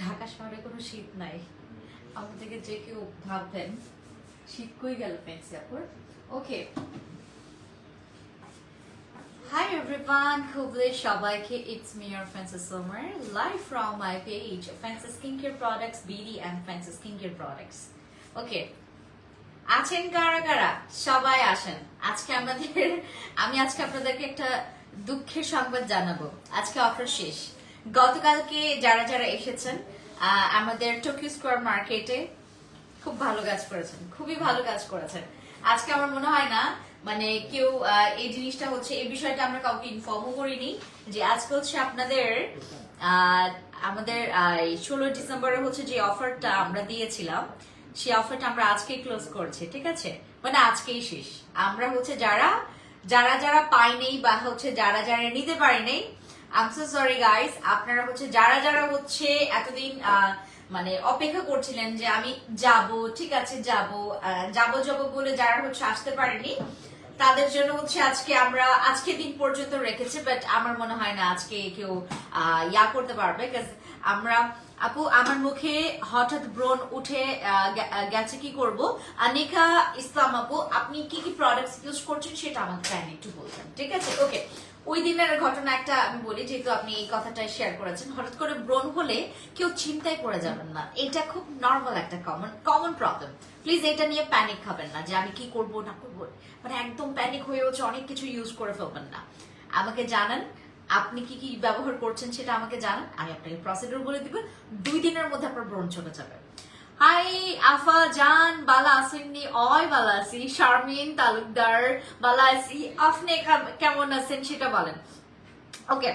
ঢাকা শহরে কোনো শীত নাই, আমাদেরকে যে কেউ ভাববেন শীত কই গেল ফ্যান্সি আপুর। ওকে, হাই এভরিওয়ান, খুবলে সবাইকে, it's me your fancy summer live from my page fancy skin care products BD and fancy skin care products. Okay, আছেন কারা কারা? সবাই আসেন। আজকে আমি আজকে আপনাদেরকে একটা দুঃখের সংবাদ জানাবো। আজকে অফার শেষ। গতকালকে যারা যারা এসেছেন আমাদের টোকিও স্কয়ার মার্কেটে খুব ভালো কাজ করেছেন, খুবই ভালো কাজ করেছেন। আজকে আমার মনে হয় না মানে কেউ এই জিনিসটা হচ্ছে, এই বিষয়টা আমরা কাউকে ইনফর্মও করিনি যে আজকে হচ্ছে আপনাদের আমাদের 16 ডিসেম্বরে হচ্ছে যে অফারটা আমরা দিয়েছিলাম সেই অফারটা আমরা আজকেই ক্লোজ করছি। ঠিক আছে, মানে আজকেই শেষ। আমরা হচ্ছে যারা যারা যারা পাইনি বা হচ্ছে যারা যারা নিতে পারিনি, I'm so sorry guys, আপনারা হচ্ছে যারা যারা হচ্ছে এতদিন মানে অপেক্ষা করছিলেন যে আমি যাব, ঠিক আছে যাব বলে যারা হচ্ছে আসতে পারেনি তাদের জন্য হচ্ছে আজকে আমরা আজকে দিন পর্যন্ত রেখেছি। বাট আমার মনে হয় না আজকে কেউ ইয়া করতে পারবে, আমরা আপু আমার মুখে হঠাৎ ব্রণ উঠে গেছে, কি করব? আনিকা ইসলাম আপু, আপনি কি কি প্রোডাক্টস ইউজ করছেন সেটা আমাকে কাইন্ডলি একটু বলবেন, ঠিক আছে? ওকে, ওই দিনের ঘটনা একটা আমি বলি, যেহেতু আপনি এই কথাটা শেয়ার করেছেন। হঠাৎ করে ব্রণ হলে কেউ চিন্তায় পড়ে যাবেন না, এটা খুব নর্মাল একটা কমন প্রবলেম। প্লিজ এটা নিয়ে প্যানিক খাবেন না যে আমি কি করব না করবো, মানে একদম প্যানিক হয়ে হচ্ছে অনেক কিছু ইউজ করে ফেলবেন না। আমাকে জানান আপনি কি কি ব্যবহার করছেন, সেটা আমাকে জানান, আমি আপনাকে প্রসিডিউর বলে দিব। 2 দিনের মধ্যে আপনার ব্রণ চলে যাবে। হাই আফা জান, বালা আসেননি? অয় বালা আছি। শারমিন তালুকদার, বালা আছি। আপনি কেমন আছেন সেটা বলেন। ওকে,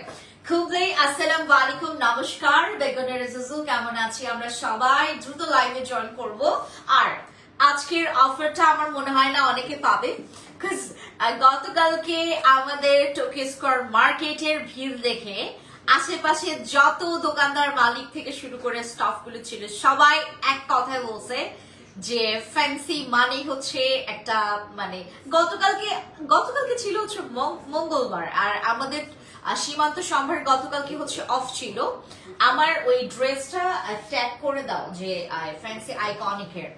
খুবই আসসালামু আলাইকুম, নমস্কার। বেগুনের জুজু কেমন আছি? আমরা সবাই দ্রুত লাইভে জয়েন করব। আর আজকের অফারটা আমার মনে হয় না অনেকে পাবে, গতকালকে আমাদের টোকিও স্কয়ার মার্কেটের ভিড় দেখে আশেপাশে যত দোকানদার মালিক থেকে শুরু করে স্টাফ গুলো ছিল সবাই এক কথায় বলছে যে ফ্যান্সি মানে হচ্ছে একটা মানে গতকালকে ছিল হচ্ছে মঙ্গলবার, আর আমাদের সীমান্ত সম্ভার গতকালকে হচ্ছে অফ ছিল। আমার ওই ড্রেসটা ট্যাগ করে দাও যে ফ্যান্সি আইকনিকের।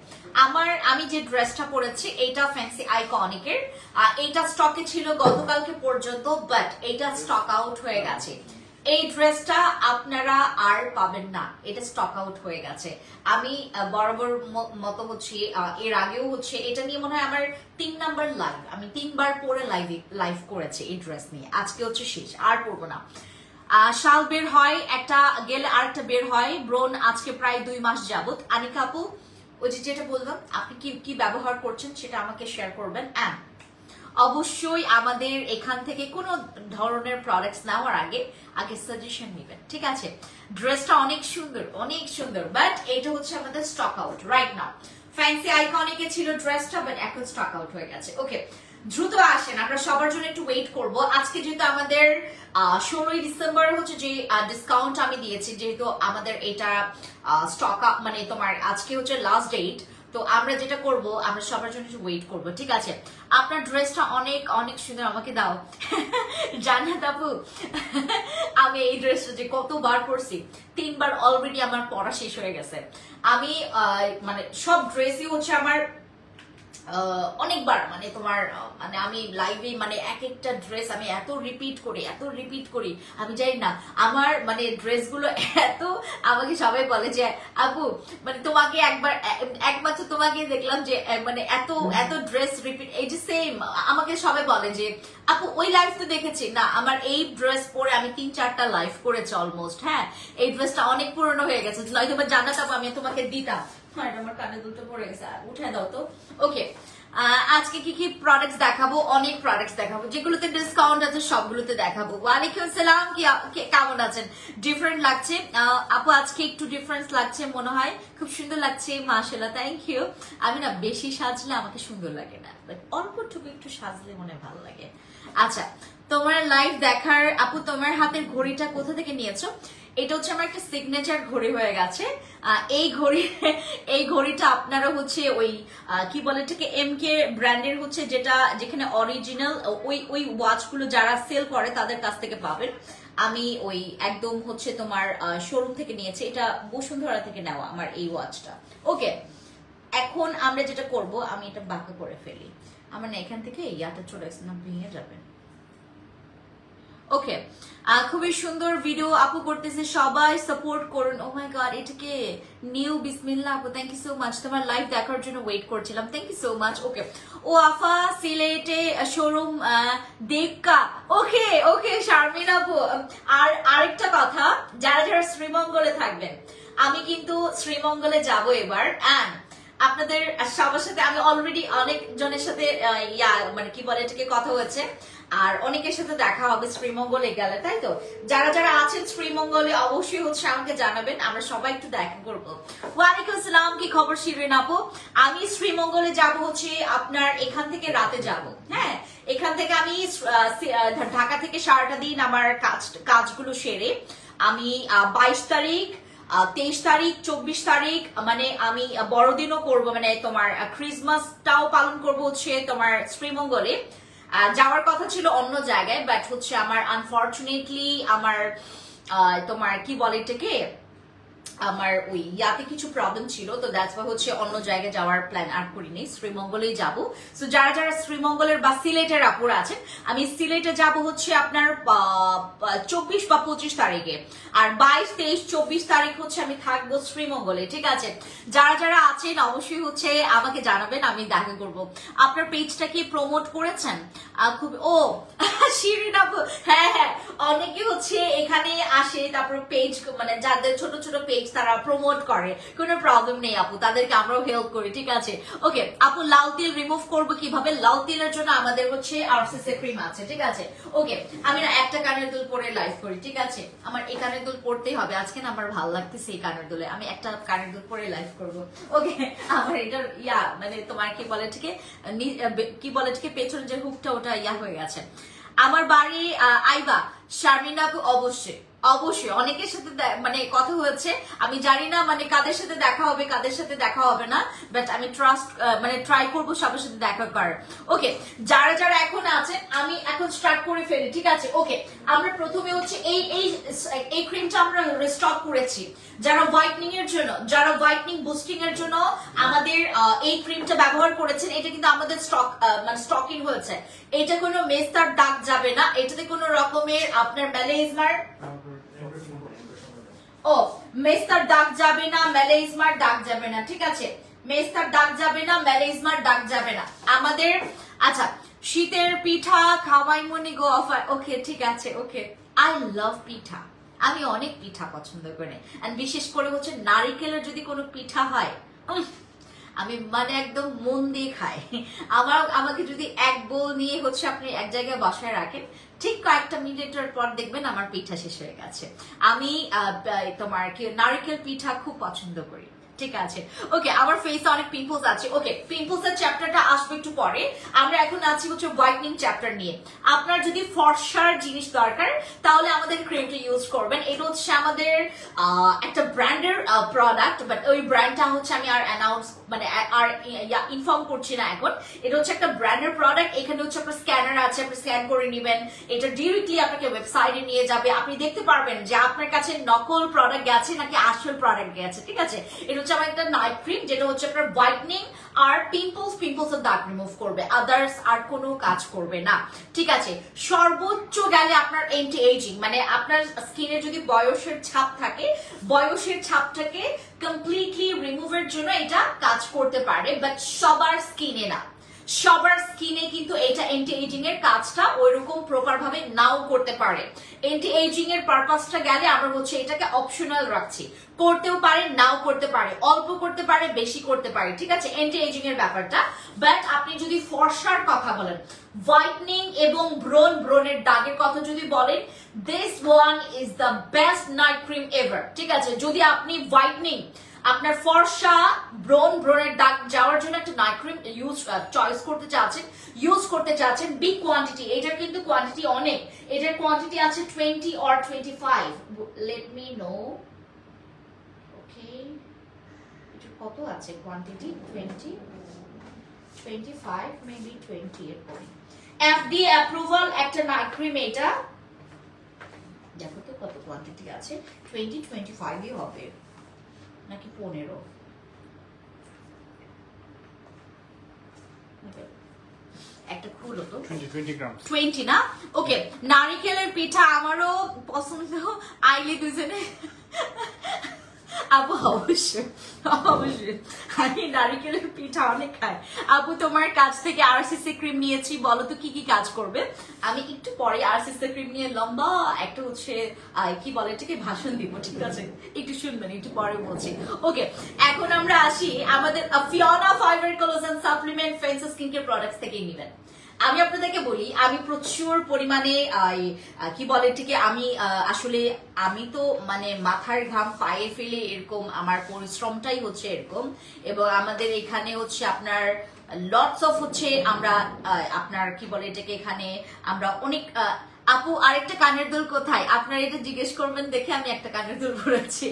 আমি যে ড্রেসটা পরেছি এটা ফ্যান্সি আইকনিকের, এটা স্টকে ছিল গতকালকে পর্যন্ত, বাট এটা স্টক আউট হয়ে গেছে। এই ড্রেসটা আপনারা আর পাবেন না, এটা স্টক আউট হয়ে গেছে। আমি বরাবর মতো হচ্ছে এর আগেও হচ্ছে এটা নিয়ে মনে হয় আমার 3 নাম্বার লাইভ, আমি 3 বার পরে লাইভ করেছি এই ড্রেস নিয়ে। আজকে হচ্ছে শেষ, আর পরবো না। শাল বের হয় একটা, গেলে আরেকটা বের হয়। ব্রণ আজকে প্রায় 2 মাস যাবত। আনিকা আপু, ওই যেটা বললাম, আপনি কি কি ব্যবহার করছেন সেটা আমাকে শেয়ার করবেন। অবশ্যই আমাদের এখান থেকে কোনো ধরনের প্রোডাক্টস নেওয়ার আগে সাজেশন নেবেন, ঠিক আছে? ড্রেসটা অনেক সুন্দর, বাট এটা হচ্ছে আমাদের stock out right now. Fancy আইকনিকে ছিল ড্রেসটা, বাট এখন স্টক আউট হয়ে গেছে। ওকে, দ্রুত আসেন, আমরা সবার জন্য একটু ওয়েট করব। আজকে যেহেতু আমাদের 16 ডিসেম্বর হচ্ছে যে ডিসকাউন্ট আমি দিয়েছি, যেহেতু আমাদের এটা স্টক মানে তোমার আজকে হচ্ছে লাস্ট ডেট, তো আমরা যেটা করব আমরা সবার জন্য একটু ওয়েট করব, ঠিক আছে? আপনার ড্রেসটা অনেক সুন্দর, আমাকে দাও। জান্নাত আপু, আমি এই ড্রেসটা যে কতবার পরছি, 3 বার অলরেডি আমার পরা শেষ হয়ে গেছে। আমি মানে সব ড্রেসই হচ্ছে আমার অনেকবার মানে তোমার মানে আমি লাইভে মানে এক একটা ড্রেস আমি এত রিপিট করি আমি জানি না আমার মানে ড্রেসগুলো এত, আমাকে সবাই বলে যে আপু মানে তোমাকে একমাত্র তোমাকে দেখলাম যে মানে এত ড্রেস রিপিট, এই যে সেম আমাকে সবাই বলে যে আপু ওই লাইভ তো দেখেছি না, আমার এই ড্রেস পরে আমি 3-4টা লাইভ করেছি অলমোস্ট। হ্যাঁ, এই ড্রেসটা অনেক পুরনো হয়ে গেছে, নয়তো জান্নাত আপু আমি তোমাকে দিতাম। আমার কানে দুটো পড়ে গেছে, উঠে দাও তো। ওকে, আজকে কি কি প্রোডাক্টস দেখাবো? অনেক প্রোডাক্টস দেখাবো, যেগুলোতে ডিসকাউন্ট আছে সবগুলোতে দেখাবো। ওয়ালাইকুম আসসালাম, কেমন আছেন? ডিফারেন্ট লাগছে আপু, আজকে একটু ডিফারেন্স লাগছে মনে হয়, খুব সুন্দর লাগছে, মাশাআল্লাহ, থ্যাংক ইউ। আমি না বেশি সাজলে আমাকে সুন্দর লাগে না, অল্প একটু সাজলে মনে ভালো লাগে। আচ্ছা, তোমার লাইভ দেখার আপু তোমার হাতের ঘড়িটা কোথা থেকে নিয়েছো? এটা হচ্ছে আমার একটা সিগনেচার ঘড়ি হয়ে গেছে। এই ঘড়িটা আপনারা হচ্ছে ওই কি বলে এটাকে এমকে ব্র্যান্ডের হচ্ছে যেটা যেখানে অরিজিনাল ওই ওয়াচগুলো যারা সেল করে তাদের কাছ থেকে পাবেন। আমি ওই একদম হচ্ছে তোমার শোরুম থেকে নিয়েছি, এটা বসুন্ধরা থেকে নেওয়া আমার এই ওয়াচটা। ওকে, এখন আমরা যেটা করব, আমি এটা বাঁকা করে ফেলি, আমার না এখান থেকে ইয়াটা চলে আসছে না, ভেঙে যাবে। ওকে, খুবই সুন্দর ভিডিও আপু করতেছে, সবাই সাপোর্ট করুন। ও মাই গড, এটাকে নিউ বিসমিল্লাহ আপু, থ্যাংক ইউ সো মাচ, তোমার লাইভ দেখার জন্য ওয়েট করছিলাম, থ্যাংক ইউ সো মাচ। ওকে, ও আফা সিলেটে শোরুম দেবকা। ওকে ওকে শারমিন আপু, আর আরেকটা কথা, যারা যারা শ্রীমঙ্গলে থাকবেন, আমি কিন্তু শ্রীমঙ্গলে যাব এবার, অ্যান্ড আপনাদের সবার সাথে আমি অলরেডি অনেক জনের সাথে মানে কি বলে এটাকে কথা হয়েছে, আর অনেকের সাথে দেখা হবে শ্রীমঙ্গলে গেলে, তাই তো? যারা যারা আছেন শ্রীমঙ্গলে অবশ্যই হচ্ছে আমাকে জানাবেন, আমরা সবাই একটু দেখা করবো। ওয়ালাইকুম আসসালাম, কি খবর শিরিন আপু? আমি শ্রীমঙ্গলে যাব হচ্ছে আপনার এখান থেকে রাতে যাব। হ্যাঁ, এখান থেকে আমি ঢাকা থেকে সারাটা দিন আমার কাজগুলো সেরে আমি 22 তারিখ 23 তারিখ 24 তারিখ মানে আমি বড়দিনও করব, মানে তোমার ক্রিসমাসটাও পালন করব হচ্ছে তোমার শ্রীমঙ্গলে। যাওয়ার কথা ছিল অন্য জায়গায়, বাট হচ্ছে আমার আনফরচুনেটলি আমার তোমার কি বলে এটাকে আমার ওই ইয়াতে কিছু প্রবলেম ছিল, তো দ্যাটস ওয়াই হচ্ছে অন্য জায়গায় যাওয়ার প্ল্যান আর করিনি, শ্রীমঙ্গলেই যাব। সো যারা যারা শ্রীমঙ্গলের বা সিলেটের আপুরা আছেন, আমি সিলেটে যাব হচ্ছে আপনার 24 বা 25 তারিখে, আর 22, 23, 24 তারিখ হচ্ছে আমি থাকবো শ্রীমঙ্গলে, ঠিক আছে? যারা যারা আছেন অবশ্যই হচ্ছে আমাকে জানাবেন, আমি দেখা করব। আপনার পেজটা কি প্রমোট করেছেন? খুব ও শিরিন আপু, হ্যাঁ হ্যাঁ, অনেকে হচ্ছে এখানে আসে, তারপর পেজ মানে যাদের ছোট ছোট পেজ তারা প্রমোট করে, কোনো প্রবলেম নেই আপু, তাদেরকে আমরাও হেল্প করি, ঠিক আছে? ওকে আপু, লাল তিল রিমুভ করবো কিভাবে? লাল তিলের জন্য আমাদের হচ্ছে আরসিসি ক্রিম আছে, ঠিক আছে? ওকে, আমি না একটা কানের দুল পরে লাইভ করি, ঠিক আছে? আমার এই কানের দুল পরতেই হবে আজকে, না আমার ভালো লাগতেছে এই কানের দুলে, আমি একটা কানের দুল পরে লাইভ করবো। ওকে, আমার এটার মানে তোমার কি বলে ঠিক কি বলে ঠিক পেছনে যে হুকটা ওটা হয়ে গেছে। আমার বাড়ি আইবা শারমিন আপু, অবশ্যই অবশ্যই অনেকের সাথে মানে কথা হয়েছে, আমি জানি না মানে কাদের সাথে দেখা হবে কাদের সাথে দেখা হবে না, বাট আমি মানে ট্রাই করবো সবার সাথে দেখা করার। ওকে, যারা যারা এখন আছেন আমি এখন স্টার্ট করে ফেলি, ঠিক আছে? ওকে, আমরা প্রথমে হচ্ছে এই ক্রিমটা আমরা রিস্টক করেছি যারা হোয়াইটনিং এর জন্য, যারা হোয়াইটনিং বুস্টিং এর জন্য আমাদের এই ক্রিমটা ব্যবহার করেছেন, এটা কিন্তু আমাদের মানে স্টকিং হয়েছে। এটা কোনো মেস্তার দাগ যাবে না, এটাতে কোনো রকমের আপনার ম্যালেজমার মেস্তার দাগ যাবে না, ম্যালেজমার দাগ যাবে না, ঠিক আছে? মেস্তার দাগ যাবে না, ম্যালেজমার দাগ যাবে না আমাদের। আচ্ছা, শীতের পিঠা খাওয়াই মনি গো অফার। ওকে, ঠিক আছে। ওকে, আই লাভ পিঠা, আমি অনেক পিঠা পছন্দ করি, আর বিশেষ করে হচ্ছে নারিকেলের যদি কোনো পিঠা হয়, আমি মানে একদম মন দিয়ে খাই। আমাকে যদি এক বোল নিয়ে হচ্ছে আপনি এক জায়গায় বসায় রাখেন, ঠিক কয়েকটা মিনিটের পর দেখবেন আমার পিঠা শেষ হয়ে গেছে। আমি তোমার কি নারিকেল পিঠা খুব পছন্দ করি, ঠিক আছে? ওকে, আমার ফেসে অনেক পিম্পলস আছে। ওকে, পিম্পলস এর চ্যাপ্টারটা আসবে একটু পরে, আমরা এখন আছি হচ্ছে হোয়াইটনিং চ্যাপ্টার নিয়ে। আপনার যদি ফর্সার জিনিস দরকার তাহলে আমাদের ক্রিমটা ইউজ করবেন। এটা হচ্ছে আমাদের একটা ব্র্যান্ডের প্রোডাক্ট, বাট ওই ব্র্যান্ডটা হচ্ছে আমি আর অ্যানাউন্স মানে আর ইনফর্ম করছি না এখন। এটা হচ্ছে একটা ব্র্যান্ডের প্রোডাক্ট, এখানে হচ্ছে আপনার স্ক্যানার আছে, আপনি স্ক্যান করে নেবেন, এটা ডিরেক্টলি আপনাকে ওয়েবসাইটে নিয়ে যাবে, আপনি দেখতে পারবেন যে আপনার কাছে নকল প্রোডাক্ট গেছে নাকি আসল প্রোডাক্ট গেছে, ঠিক আছে? এটা হচ্ছে আমার একটা নাইট ক্রিম, যেটা হচ্ছে আপনার হোয়াইটনিং আর পিম্পলস এর দাগ রিমুভ করবে, আদার্স আর কোনো কাজ করবে না, ঠিক আছে? সর্বোচ্চ গেলে আপনার এন্টি এজিং মানে আপনার স্কিনে যদি বয়সের ছাপ থাকে, বয়সের ছাপটাকে কমপ্লিটলি রিমুভের জন্য এটা কাজ করতে পারে, বাট সবার স্কিনে না, সবার স্কিনে কিন্তু এটা এন্টি এজিং এর কাজটা ওইরকম প্রপার ভাবে নাও করতে পারে। এন্টি এজিং এর পারপাসটা গেলে আমরা হচ্ছে এটাকে অপশনাল রাখছি, করতেও পারে নাও করতে পারে, অল্প করতে পারে বেশি করতে পারে, ঠিক আছে? এন্টি এজিং এর ব্যাপারটা। বাট আপনি যদি ফর্সার কথা বলেন, হোয়াইটনিং এবং ব্রণের দাগের কথা যদি বলেন, this one is the best night cream ever, ঠিক আছে? যদি আপনি হোয়াইটনিং আপনার ফর্সা ব্রণের দাগ যাওয়ার জন্য একটা নাইট ক্রিম চয়েস করতে চাচ্ছেন বিগ কোয়ান্টিটি, এটার কিন্তু কোয়ান্টিটি অনেক, এটার কোয়ান্টিটি আছে 20 or 25, লেট মি নো। ওকে, এটা কত আছে কোয়ান্টিটি? 20, 25, মেবি 20 এর পরে। FDA অ্যাপ্রুভাল একটা নাইট ক্রিম, এটা দেখো তো কত কোয়ান্টিটি আছে, 20, 25 হবে নাকি 15? একটা খুলো তো, 20 না? ওকে, নারিকেলের পিঠা আমারও পছন্দ, আইলে দুজনে আপু অবশ্যই আমি নারিকেলের পিঠা অনেক খাই। আপু তোমার কাছ থেকে আরসিসি ক্রিম নিয়েছি, বলো তো কি কি কাজ করবে। আমি একটু পরে আরসিসি ক্রিম নিয়ে লম্বা একটা হচ্ছে কি বলে এটাকে ভাষণ দিব, ঠিক আছে? একটু শুনবেন, একটু পরে বলছি। ওকে, এখন আমরা আসি আমাদের Fiona fibre collagen supplement fence skin care products থেকে নিবেন। আমি আপনাদেরকে বলি, আমি প্রচুর পরিমাণে কি বলে এটিকে, আমি আসলে আমি তো মানে মাথার ঘাম পায়ে ফেলে এরকম, আমার পরিশ্রমটাই হচ্ছে এরকম, এবং আমাদের এখানে হচ্ছে আপনার লটস অফ হচ্ছে আমরা আপনার কি বলে এটাকে, এখানে আমরা অনেক আপু আরেকটা কানের দুল কোথায়, আপনারা এটা জিজ্ঞেস করবেন দেখে আমি একটা কানের দুল পরেছি।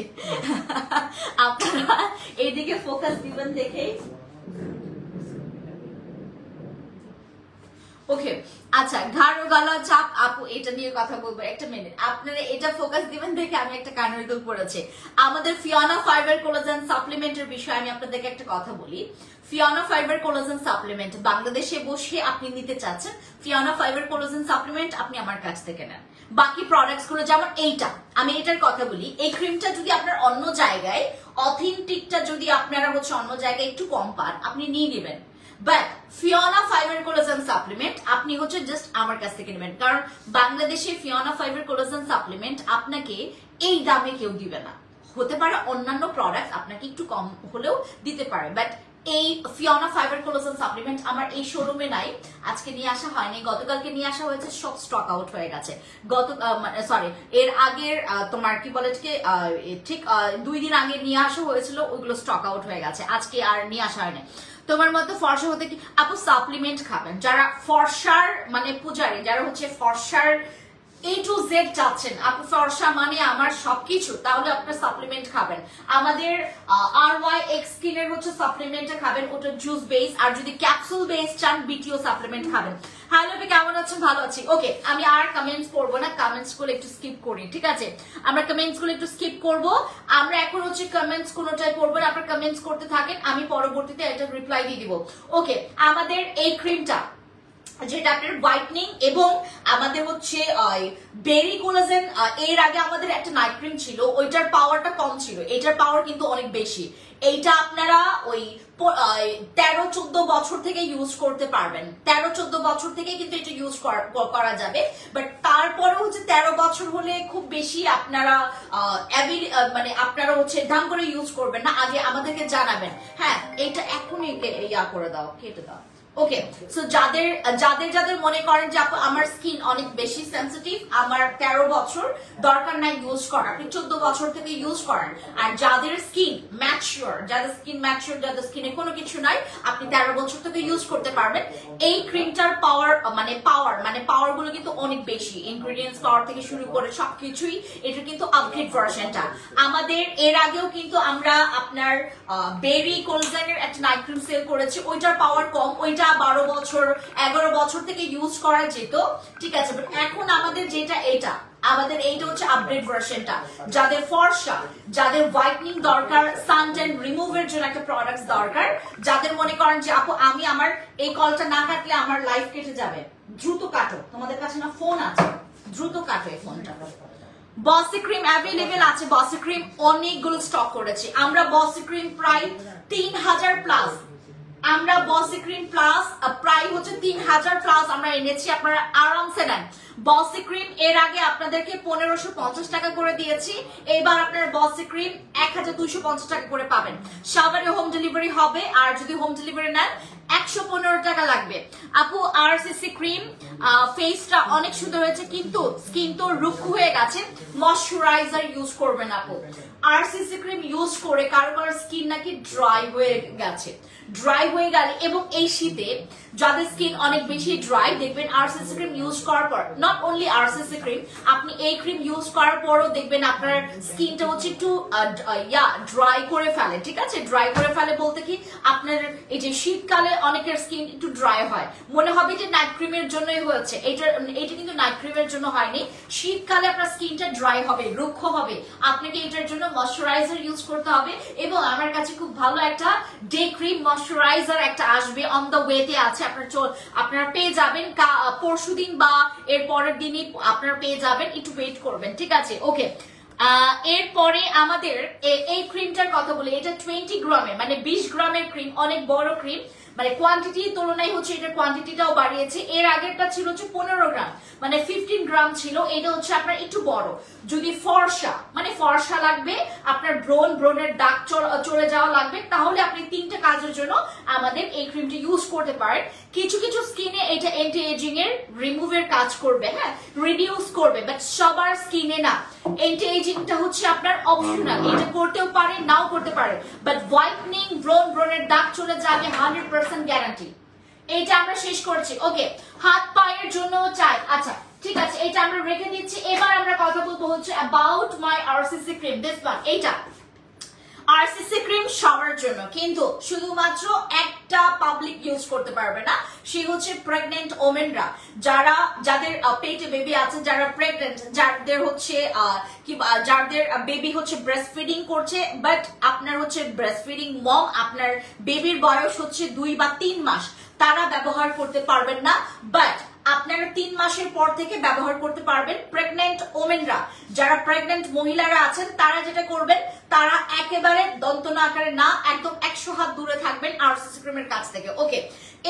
আপনারা এইদিকে ফোকাস দিবেন দেখে। ওকে, আচ্ছা, ঘাড় গলা চাপ, আপু এটা নিয়ে কথা বলবো, একটা মিনিট, আপনারা এটা ফোকাস দিবেন দেখে আমি একটা কানের দুল পড়েছি। আমাদের ফিওনা ফাইবার কোলাজেন সাপ্লিমেন্টের বিষয়ে আমি আপনাদেরকে একটা কথা বলি। ফিওনা ফাইবার কোলাজেন সাপ্লিমেন্ট বাংলাদেশে বসে আপনি নিতে চাচ্ছেন, ফিওনা ফাইবার কোলাজেন সাপ্লিমেন্ট আপনি আমার কাছ থেকে নেন। বাকি প্রোডাক্টস গুলো যেমন এইটা, আমি এটার কথা বলি, এই ক্রিমটা যদি আপনার অন্য জায়গায় অথেন্টিকটা যদি আপনারা হচ্ছে অন্য জায়গায় একটু কম পান, আপনি নিয়ে নেবেন, but Fiona fibre collagen supplement আপনি হচ্ছে জাস্ট আমার কাছ থেকে নেবেন, কারণ বাংলাদেশে ফিওনা ফাইবার কোলাজেন সাপ্লিমেন্ট আপনাকে এই দামে কেউ দিবে না। হতে পারে অন্যান্য প্রোডাক্ট আপনাকে একটু কম হলেও দিতে পারে, বাট এই ফিওনা ফাইবার কোলাজেন সাপ্লিমেন্ট আমার এই শোরুমে নাই, আজকে নিয়ে আসা হয়নি, গতকালকে নিয়ে আসা হয়েছে, সব স্টক আউট হয়ে গেছে। সরি, এর আগের তোমার কি বলে ঠিক 2 দিন আগে নিয়ে আসা হয়েছিল, ওইগুলো স্টক আউট হয়ে গেছে, আজকে আর নিয়ে আসা হয়নি। তোমার মতো ফর্সা হতে কি আপু সাপ্লিমেন্ট খাবেন, যারা ফর্সার মানে পূজারি, যারা হচ্ছে ফর্সার A to Z চাচ্ছেন, আপু ফর্সা মানে আমার সবকিছু, তাহলে আপনার সাপ্লিমেন্ট খাবেন। আমাদের RYX স্কিনের হচ্ছে সাপ্লিমেন্টটা খাবেন, ওটা জুস বেস, আর যদি ক্যাপসুল বেস চান বিটিও সাপ্লিমেন্ট খাবেন। হ্যালো আপনি কেমন আছেন? ভালো আছি। ওকে, আমি আর কমেন্টস পড়বো না, কমেন্টস গুলো একটু স্কিপ করি, ঠিক আছে? আমরা কমেন্টস গুলো একটু স্কিপ করব, আমরা এখন হচ্ছে কমেন্টস কোনোটাই পড়বো না, আপনারা কমেন্টস করতে থাকেন, আমি পরবর্তীতে এটা রিপ্লাই দিয়ে দিব। ওকে, আমাদের এই ক্রিমটা যেটা আপনার হোয়াইটনিং এবং আমাদের হচ্ছে বেরি কোলাজেন, এর আগে আমাদের একটা নাইট ক্রিম ছিল, ওইটার পাওয়ারটা কম ছিল, এটার পাওয়ার কিন্তু অনেক বেশি। এইটা আপনারা ওই 13-14 বছর থেকে ইউজ করতে পারবেন, 13-14 বছর থেকে কিন্তু এটা ইউজ করা যাবে, বাট তারপরে হচ্ছে 13 বছর হলে খুব বেশি আপনারা মানে আপনারা হচ্ছে দাম করে ইউজ করবেন না, আগে আমাদেরকে জানাবেন। হ্যাঁ, এটা এখনই ইয়া করে দাও, কেটে দাও। ওকে, সো যাদের যাদের যাদের মনে করেন যে আমার স্কিন অনেক বেশি সেন্সিটিভ, আমার 13 বছর দরকার নাই ইউজ করার, আপনি 14 বছর থেকে ইউজ করেন, আর যাদের স্কিন ম্যাচিওর, যাদের স্কিনে কোনো কিছু নাই, আপনি 13 বছর থেকে ইউজ করতে পারবেন। এই ক্রিমটার পাওয়ার গুলো কিন্তু অনেক বেশি, ইনগ্রেডিয়েন্টস পাওয়ার থেকে শুরু করে সবকিছুই, এটা কিন্তু আপগ্রেড ভার্সনটা। আমাদের এর আগেও কিন্তু আমরা আপনার বেরি কোলাজেনের একটা নাইট ক্রিম সেল করেছি, ওইটার পাওয়ার কম, ওইটা 12 বছর 11 বছর থেকে ইউজ করা যেত, ঠিক আছে, বাট এখন আমাদের যেটা আমাদের এইটা হচ্ছে আপডেট ভার্সনটা। যাদের ফর্সা, যাদের হোয়াইটনিং দরকার, সান ট্যান রিমুভের জন্য একটা প্রোডাক্ট দরকার, যাদের মনে করেন যে আপু আমি আমার এই কলটা না কাটলে আমার লাইফ কেটে যাবে, দ্রুত কাটো, তোমাদের কাছে না ফোন আছে, দ্রুত কাটো এই ফোনটা। বসি ক্রিম অ্যাভেলেবেল আছে, বসি ক্রিম অনেকগুলো স্টক করেছি আমরা, বসি ক্রিম প্রায় 3000 প্লাস, আমরা বসি ক্রিম প্লাস প্রায় হচ্ছে 3000 প্লাস আমরা এনেছি, আপনারা আরামসে নেন। বসি ক্রিম এর আগে আপনাদেরকে 1550 টাকা করে দিয়েছি, এবার আপনার বসি ক্রিম 1250 টাকা করে পাবেন। সবারই হোম ডেলিভারি হবে, আর যদি হোম ডেলিভারি নেন 115 টাকা লাগবে। আপু আরসিসি ক্রিম ফেসটা অনেক সুন্দর হয়েছে, কিন্তু স্কিন তো রুক্ষ হয়ে গেছে, ময়শ্চারাইজার ইউজ করবেন আপু। আরসিসি ক্রিম ইউজ করে কারো কারো স্কিন নাকি ড্রাই হয়ে গেছে, ড্রাই হয়ে গেলে এবং এই শীতে যাদের স্কিন অনেক বেশি ড্রাই দেখবেন আরসিসি ক্রিম ইউজ করার পর, নট অনলি আরসিসি ক্রিম, আপনি এই ক্রিম ইউজ করার পরও দেখবেন আপনার স্কিনটা হচ্ছে একটু ড্রাই করে ফেলে, ঠিক আছে? ড্রাই করে ফেলে বলতে কি আপনার এই যে শীতকালে অনেকের স্কিন একটু ড্রাই হয়, মনে হবে যে নাইট ক্রিমের জন্যই হয়েছে, এটা কিন্তু নাইট ক্রিমের জন্য হয়নি। শীতকালে আপনার স্কিনটা ড্রাই হবে, রুক্ষ হবে, আপনাকে এটার জন্য ময়শ্চারাইজার ইউজ করতে হবে। এবং আমার কাছে খুব ভালো একটা ডে ক্রিম ময়শ্চারাইজার একটা আসবে, অন দ্য ওয়েতে আছে, আপনারা পেয়ে যাবেন পরশুদিন বা এর পরের দিনই আপনারা পেয়ে যাবেন, একটু ওয়েট করবেন, ঠিক আছে? ওকে, এরপরে আমাদের এই ক্রিমটার কথা বলি, এটা 20 গ্রামের মানে 20 গ্রামের ক্রিম, অনেক বড় ক্রিম, মানে কোয়ান্টিটির তুলনায় হচ্ছে এটার কোয়ান্টিটিটাও বাড়িয়েছে। এর আগেরটা ছিল হচ্ছে 15 গ্রাম মানে 15 গ্রাম ছিল, এটা হচ্ছে আপনার একটু বড়। যদি ফর্সা মানে ফর্সা লাগবে, আপনার ব্রণের দাগ চলে যাওয়া লাগবে, তাহলে আপনি 3টা কাজের জন্য আমাদের এই ক্রিমটা ইউজ করতে পারেন। কিছু কিছু স্কিনে এটা অ্যান্টি এজিং এর রিমুভের কাজ করবে, হ্যাঁ রিডিউস করবে, বাট সবার স্কিনে না। অ্যান্টি এজিংটা হচ্ছে আপনার অপশনাল, এটা করতেও পারে নাও করতে পারে, বাট হোয়াইটনিং ব্রণের দাগ চলে যাবে 100% গ্যারান্টি। এইটা আমরা শেষ করছি। ওকে, হাত পায়ের জন্য চাই, আচ্ছা ঠিক আছে, এটা আমরা রেখে দিচ্ছি। এবার আমরা কথা বলবো হচ্ছে about my RCC cream, this one. এইটা আরসিসি ক্রিম সবার জন্য, কিন্তু শুধুমাত্র একটা পাবলিক ইউজ করতে পারবে না, সে হচ্ছে প্রেগনেন্ট ওমেনরা, যাদের পেটে বেবি আছে, যারা প্রেগনেন্ট, যাদের হচ্ছে যাদের বেবি হচ্ছে ব্রেস্ট ফিডিং করছে, বাট আপনার হচ্ছে ব্রেস্ট ফিডিং মম, আপনার বেবির বয়স হচ্ছে 2 বা 3 মাস, তারা ব্যবহার করতে পারবেন না। বাট আপনারা 3 মাসের পর থেকে ব্যবহার করতে পারবেন। প্রেগনেন্ট ওমেনরা, যারা প্রেগনেন্ট মহিলারা আছেন, তারা যেটা করবেন, তারা একেবারে দন্তনা আকারে না, একদম 100 হাত দূরে থাকবেন আরসিসি ক্রিমের কাছ থেকে। ওকে,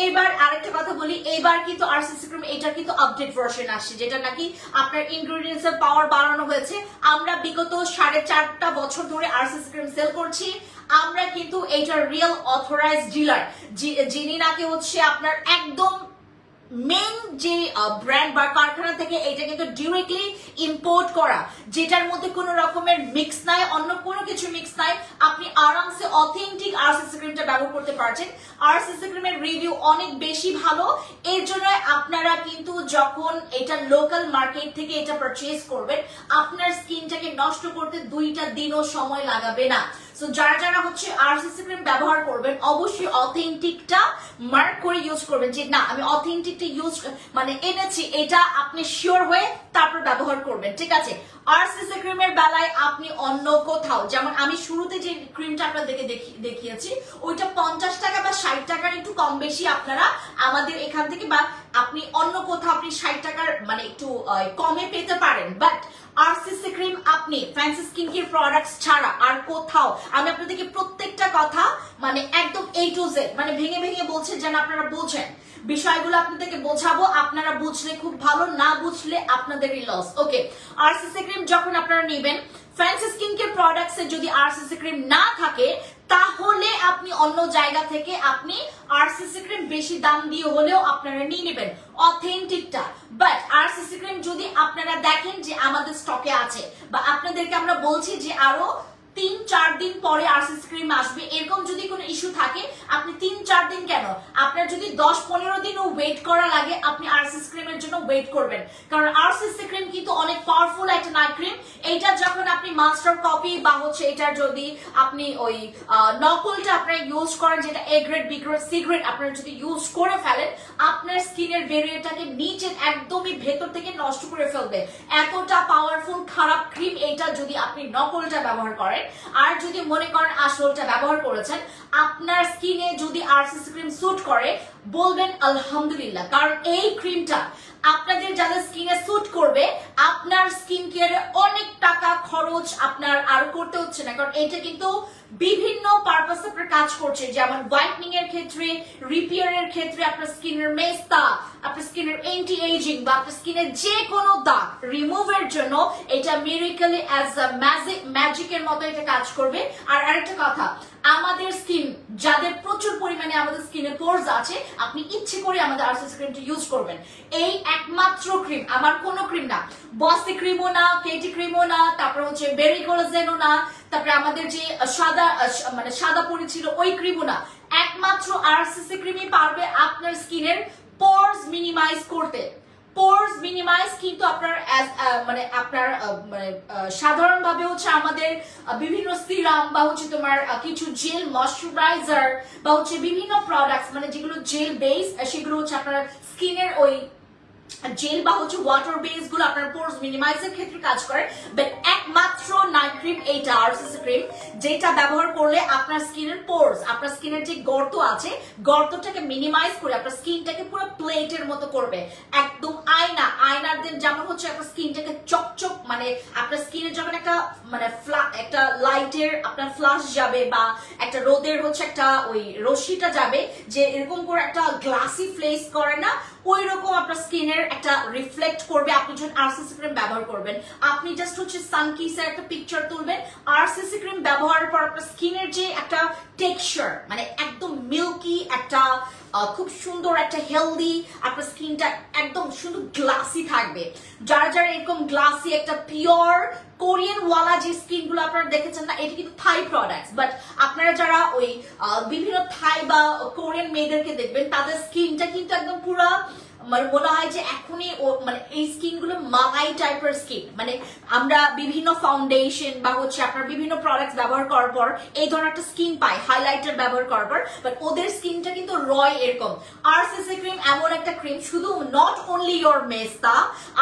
এবার আরেকটা কথা বলি, এবার কিন্তু আরসিসি ক্রিম এটা কিন্তু আপডেট ভার্সন আসছে, যেটা নাকি আপনার ইনগ্রেডিয়েন্টস এর পাওয়ার বাড়ানো হয়েছে। আমরা বিগত 4.5 বছর ধরে আরসিসি ক্রিম সেল করছি, আমরা কিন্তু এইটার রিয়েল অথরাইজড ডিলার, যিনি নাকি হচ্ছে আপনার একদম মেইন যে ব্র্যান্ড বা কারখানা থেকে এটা কিন্তু ডিরেক্টলি ইম্পোর্ট করা, যেটার মধ্যে কোনো রকমের মিক্স নাই, অন্য কোনো কিছু মিক্স নাই, আপনি আরামসে অথেন্টিক আরসিসি ক্রিমটা ব্যবহার করতে পারছেন। আরসিসি ক্রিমের রিভিউ অনেক বেশি ভালো, এর জন্য আপনারা কিন্তু যখন এটা লোকাল মার্কেট থেকে এটা পারচেজ করবেন, আপনার স্কিনটাকে নষ্ট করতে 2টা দিনও সময় লাগাবে না। সো যারা হচ্ছে আরসিসি ক্রিম ব্যবহার করবেন, অবশ্যই অথেন্টিকটা মার্ক করে ইউজ করবেন, যে না আমি অথেন্টিকটা ইউজ মানে এনেছি, এটা আপনি শিওর হয়ে তারপর ব্যবহার করবেন, ঠিক আছে? আরসিসি ক্রিমের বেলায় আপনি অন্য কোথাও, যেমন আমি শুরুতে যে ক্রিমটা আপনাদেরকে দেখিয়েছি, ওইটা 50 টাকা বা 60 টাকার একটু কম বেশি আপনারা আমাদের এখান থেকে, বা আপনি অন্য কোথাও আপনি 60 টাকার মানে একটু কমে পেতে পারেন। বাট আরসিসি ক্রিম আপনি ফ্যান্সি স্কিন কেয়ার প্রোডাক্টস ছাড়া আর কোথাও, আমি আপনাদেরকে প্রত্যেকটা কথা মানে একদম A to Z মানে ভেঙে ভেঙে বলছি, যেন আপনারা বুঝেন বিষয়গুলো, আপনাদেরকে বোঝাবো, আপনারা বুঝলে খুব ভালো, না বুঝলে আপনাদেরই লস। ওকে, আরসিসি ক্রিম যখন আপনারা নেবেন, ফ্যান্সি স্কিন কেয়ার প্রোডাক্টস এ যদি আরসিসি ক্রিম না থাকে, তাহলে আপনি অন্য জায়গা থেকে আপনি আরসিসি ক্রিম বেশি দাম দিয়ে হলেও আপনারা নিয়ে নেবেন অথেন্টিকটা। বাট আরসিসি ক্রিম যদি আপনারা দেখেন যে আমাদের স্টকে আছে, বা আপনাদেরকে আমরা বলছি যে আরো 3-4 দিন পরে আরসিসি ক্রিম আসবে, এরকম যদি কোনো ইস্যু থাকে, আপনি 3-4 দিন কেন, আপনার যদি 10-15 দিনও ওয়েট করা লাগে, আপনি আরসিসি ক্রিমের জন্য ওয়েট করবেন, কারণ আরসিসি ক্রিম কিন্তু অনেক পাওয়ারফুল একটা নাইট ক্রিম। এইটা যখন আপনি মাস্টার কপি বা হচ্ছে এটা যদি আপনি ওই নকলটা আপনারা ইউজ করেন, যেটা A grade B grade C grade আপনারা যদি ইউজ করে ফেলেন, আপনার স্কিনের ব্যারিয়ারটাকে নিচে একদমই ভেতর থেকে নষ্ট করে ফেলবে। এতটা পাওয়ারফুল খারাপ ক্রিম এইটা, যদি আপনি নকলটা ব্যবহার করেন। আর যদি মনে করেন আসলটা ব্যবহার করেছেন, আপনার স্কিনে যদি আরসিসি ক্রিম স্যুট করে, বলবেন আলহামদুলিল্লাহ, কারণ এই ক্রিমটা আপনাদের যাদের স্কিনে স্যুট করবে, আপনার স্কিন কেয়ারে অনেক টাকা খরচ আপনার আর করতে হচ্ছে না, কারণ এটা কিন্তু বিভিন্ন পারপাস আপনার কাজ করছে, যেমন হোয়াইটনিং এর ক্ষেত্রে, রিপেয়ার এর ক্ষেত্রে, আপনার স্কিনের মেস্তা, আপনার স্কিনের অ্যান্টি এজিং বা আপনার স্কিনের যে কোনো দাগ রিমুভের জন্য এটা মিরাকলি অ্যাজ আ ম্যাজিকের মতো এটা কাজ করবে। আর আরেকটা কথা, আমাদের আমাদের স্কিন যাদের প্রচুর পরিমাণে আমাদের স্কিনে পোরস আছে, আপনি ইচ্ছে করে আমাদের আরসিসি ক্রিমটা ইউজ করবেন। এই একমাত্র ক্রিম, আমার কোনো ক্রিম না, বসি ক্রিমও না, কেটি ক্রিমও না, তারপর হচ্ছে বেরি কোলাজেনও না, তারপরে আমাদের যে সাদা পরি ছিল ওই ক্রিমও না, একমাত্র আরসিসি ক্রিমই পারবে আপনার স্কিনের পোরস মিনিমাইজ করতে। পোরস মিনিমাইজ কিন্তু আপনার সাধারণভাবে হচ্ছে আমাদের বিভিন্ন সিরাম বা হচ্ছে তোমার কিছু জেল ময়শ্চারাইজার বা হচ্ছে বিভিন্ন প্রোডাক্টস মানে যেগুলো জেল বেস, সেগুলো হচ্ছে আপনার স্কিনের ওই জেল বা হচ্ছে ওয়াটার বেস গুলো আপনার পোরস মিনিমাইজের ক্ষেত্রে কাজ করে। বাট একমাত্র নাইট ক্রিম এইটা আরসিসি ক্রিম, যেটা ব্যবহার করলে আপনার স্কিনের পোরস, আপনার স্কিনের যে গর্ত আছে, গর্তটাকে মিনিমাইজ করে আপনার স্কিনটাকে পুরো প্লেটের মতো করবে, একদম আয়নার দিন যেমন হচ্ছে আপনার স্কিনটাকে চকচক, মানে আপনার স্কিনে যখন একটা লাইটের আপনার ফ্লাশ যাবে বা একটা রোদের হচ্ছে একটা ওই রশ্মিটা যাবে, যে এরকম করে একটা গ্লাসি ফ্লেস করে না, ওই রকম আপনার স্কিনের একটা রিফ্লেক্ট করবে আপনি যখন আরসিসি ক্রিম ব্যবহার করবেন। আপনি জাস্ট হচ্ছে সানকিসের একটা পিকচার তুলবেন, আরসিসি ক্রিম ব্যবহারের পর আপনার স্কিনের যে একটা টেক্সচার, মানে একদম মিল্কি একটা খুব সুন্দর একটা হেলদি, আপনার স্কিনটা একদম সুন্দর গ্লাসি থাকবে। যারা যারা এরকম গ্লাসি একটা পিওর কোরিয়ান ওয়ালা যে স্কিন গুলো আপনারা দেখেছেন না, এটা কিন্তু থাই প্রোডাক্টস, বাট আপনারা যারা ওই বিভিন্ন থাই বা কোরিয়ান মেয়েদেরকে দেখবেন, তাদের স্কিনটা কিন্তু একদম পুরো মানে মনে হয় যে এখনই মানে এই স্কিন গুলো মালাই টাইপের স্কিন, মানে আমরা বিভিন্ন ফাউন্ডেশন বা হচ্ছে আপনার বিভিন্ন প্রোডাক্টস ব্যবহার করার পর এই ধরনের একটা স্কিন পাই, হাইলাইটার ব্যবহার করার পর, বাট ওদের স্কিনটা কিন্তু রয় এরকম। আরসিসি ক্রিম এমন একটা ক্রিম, শুধু নট অনলি ইয়োর মেস্তা,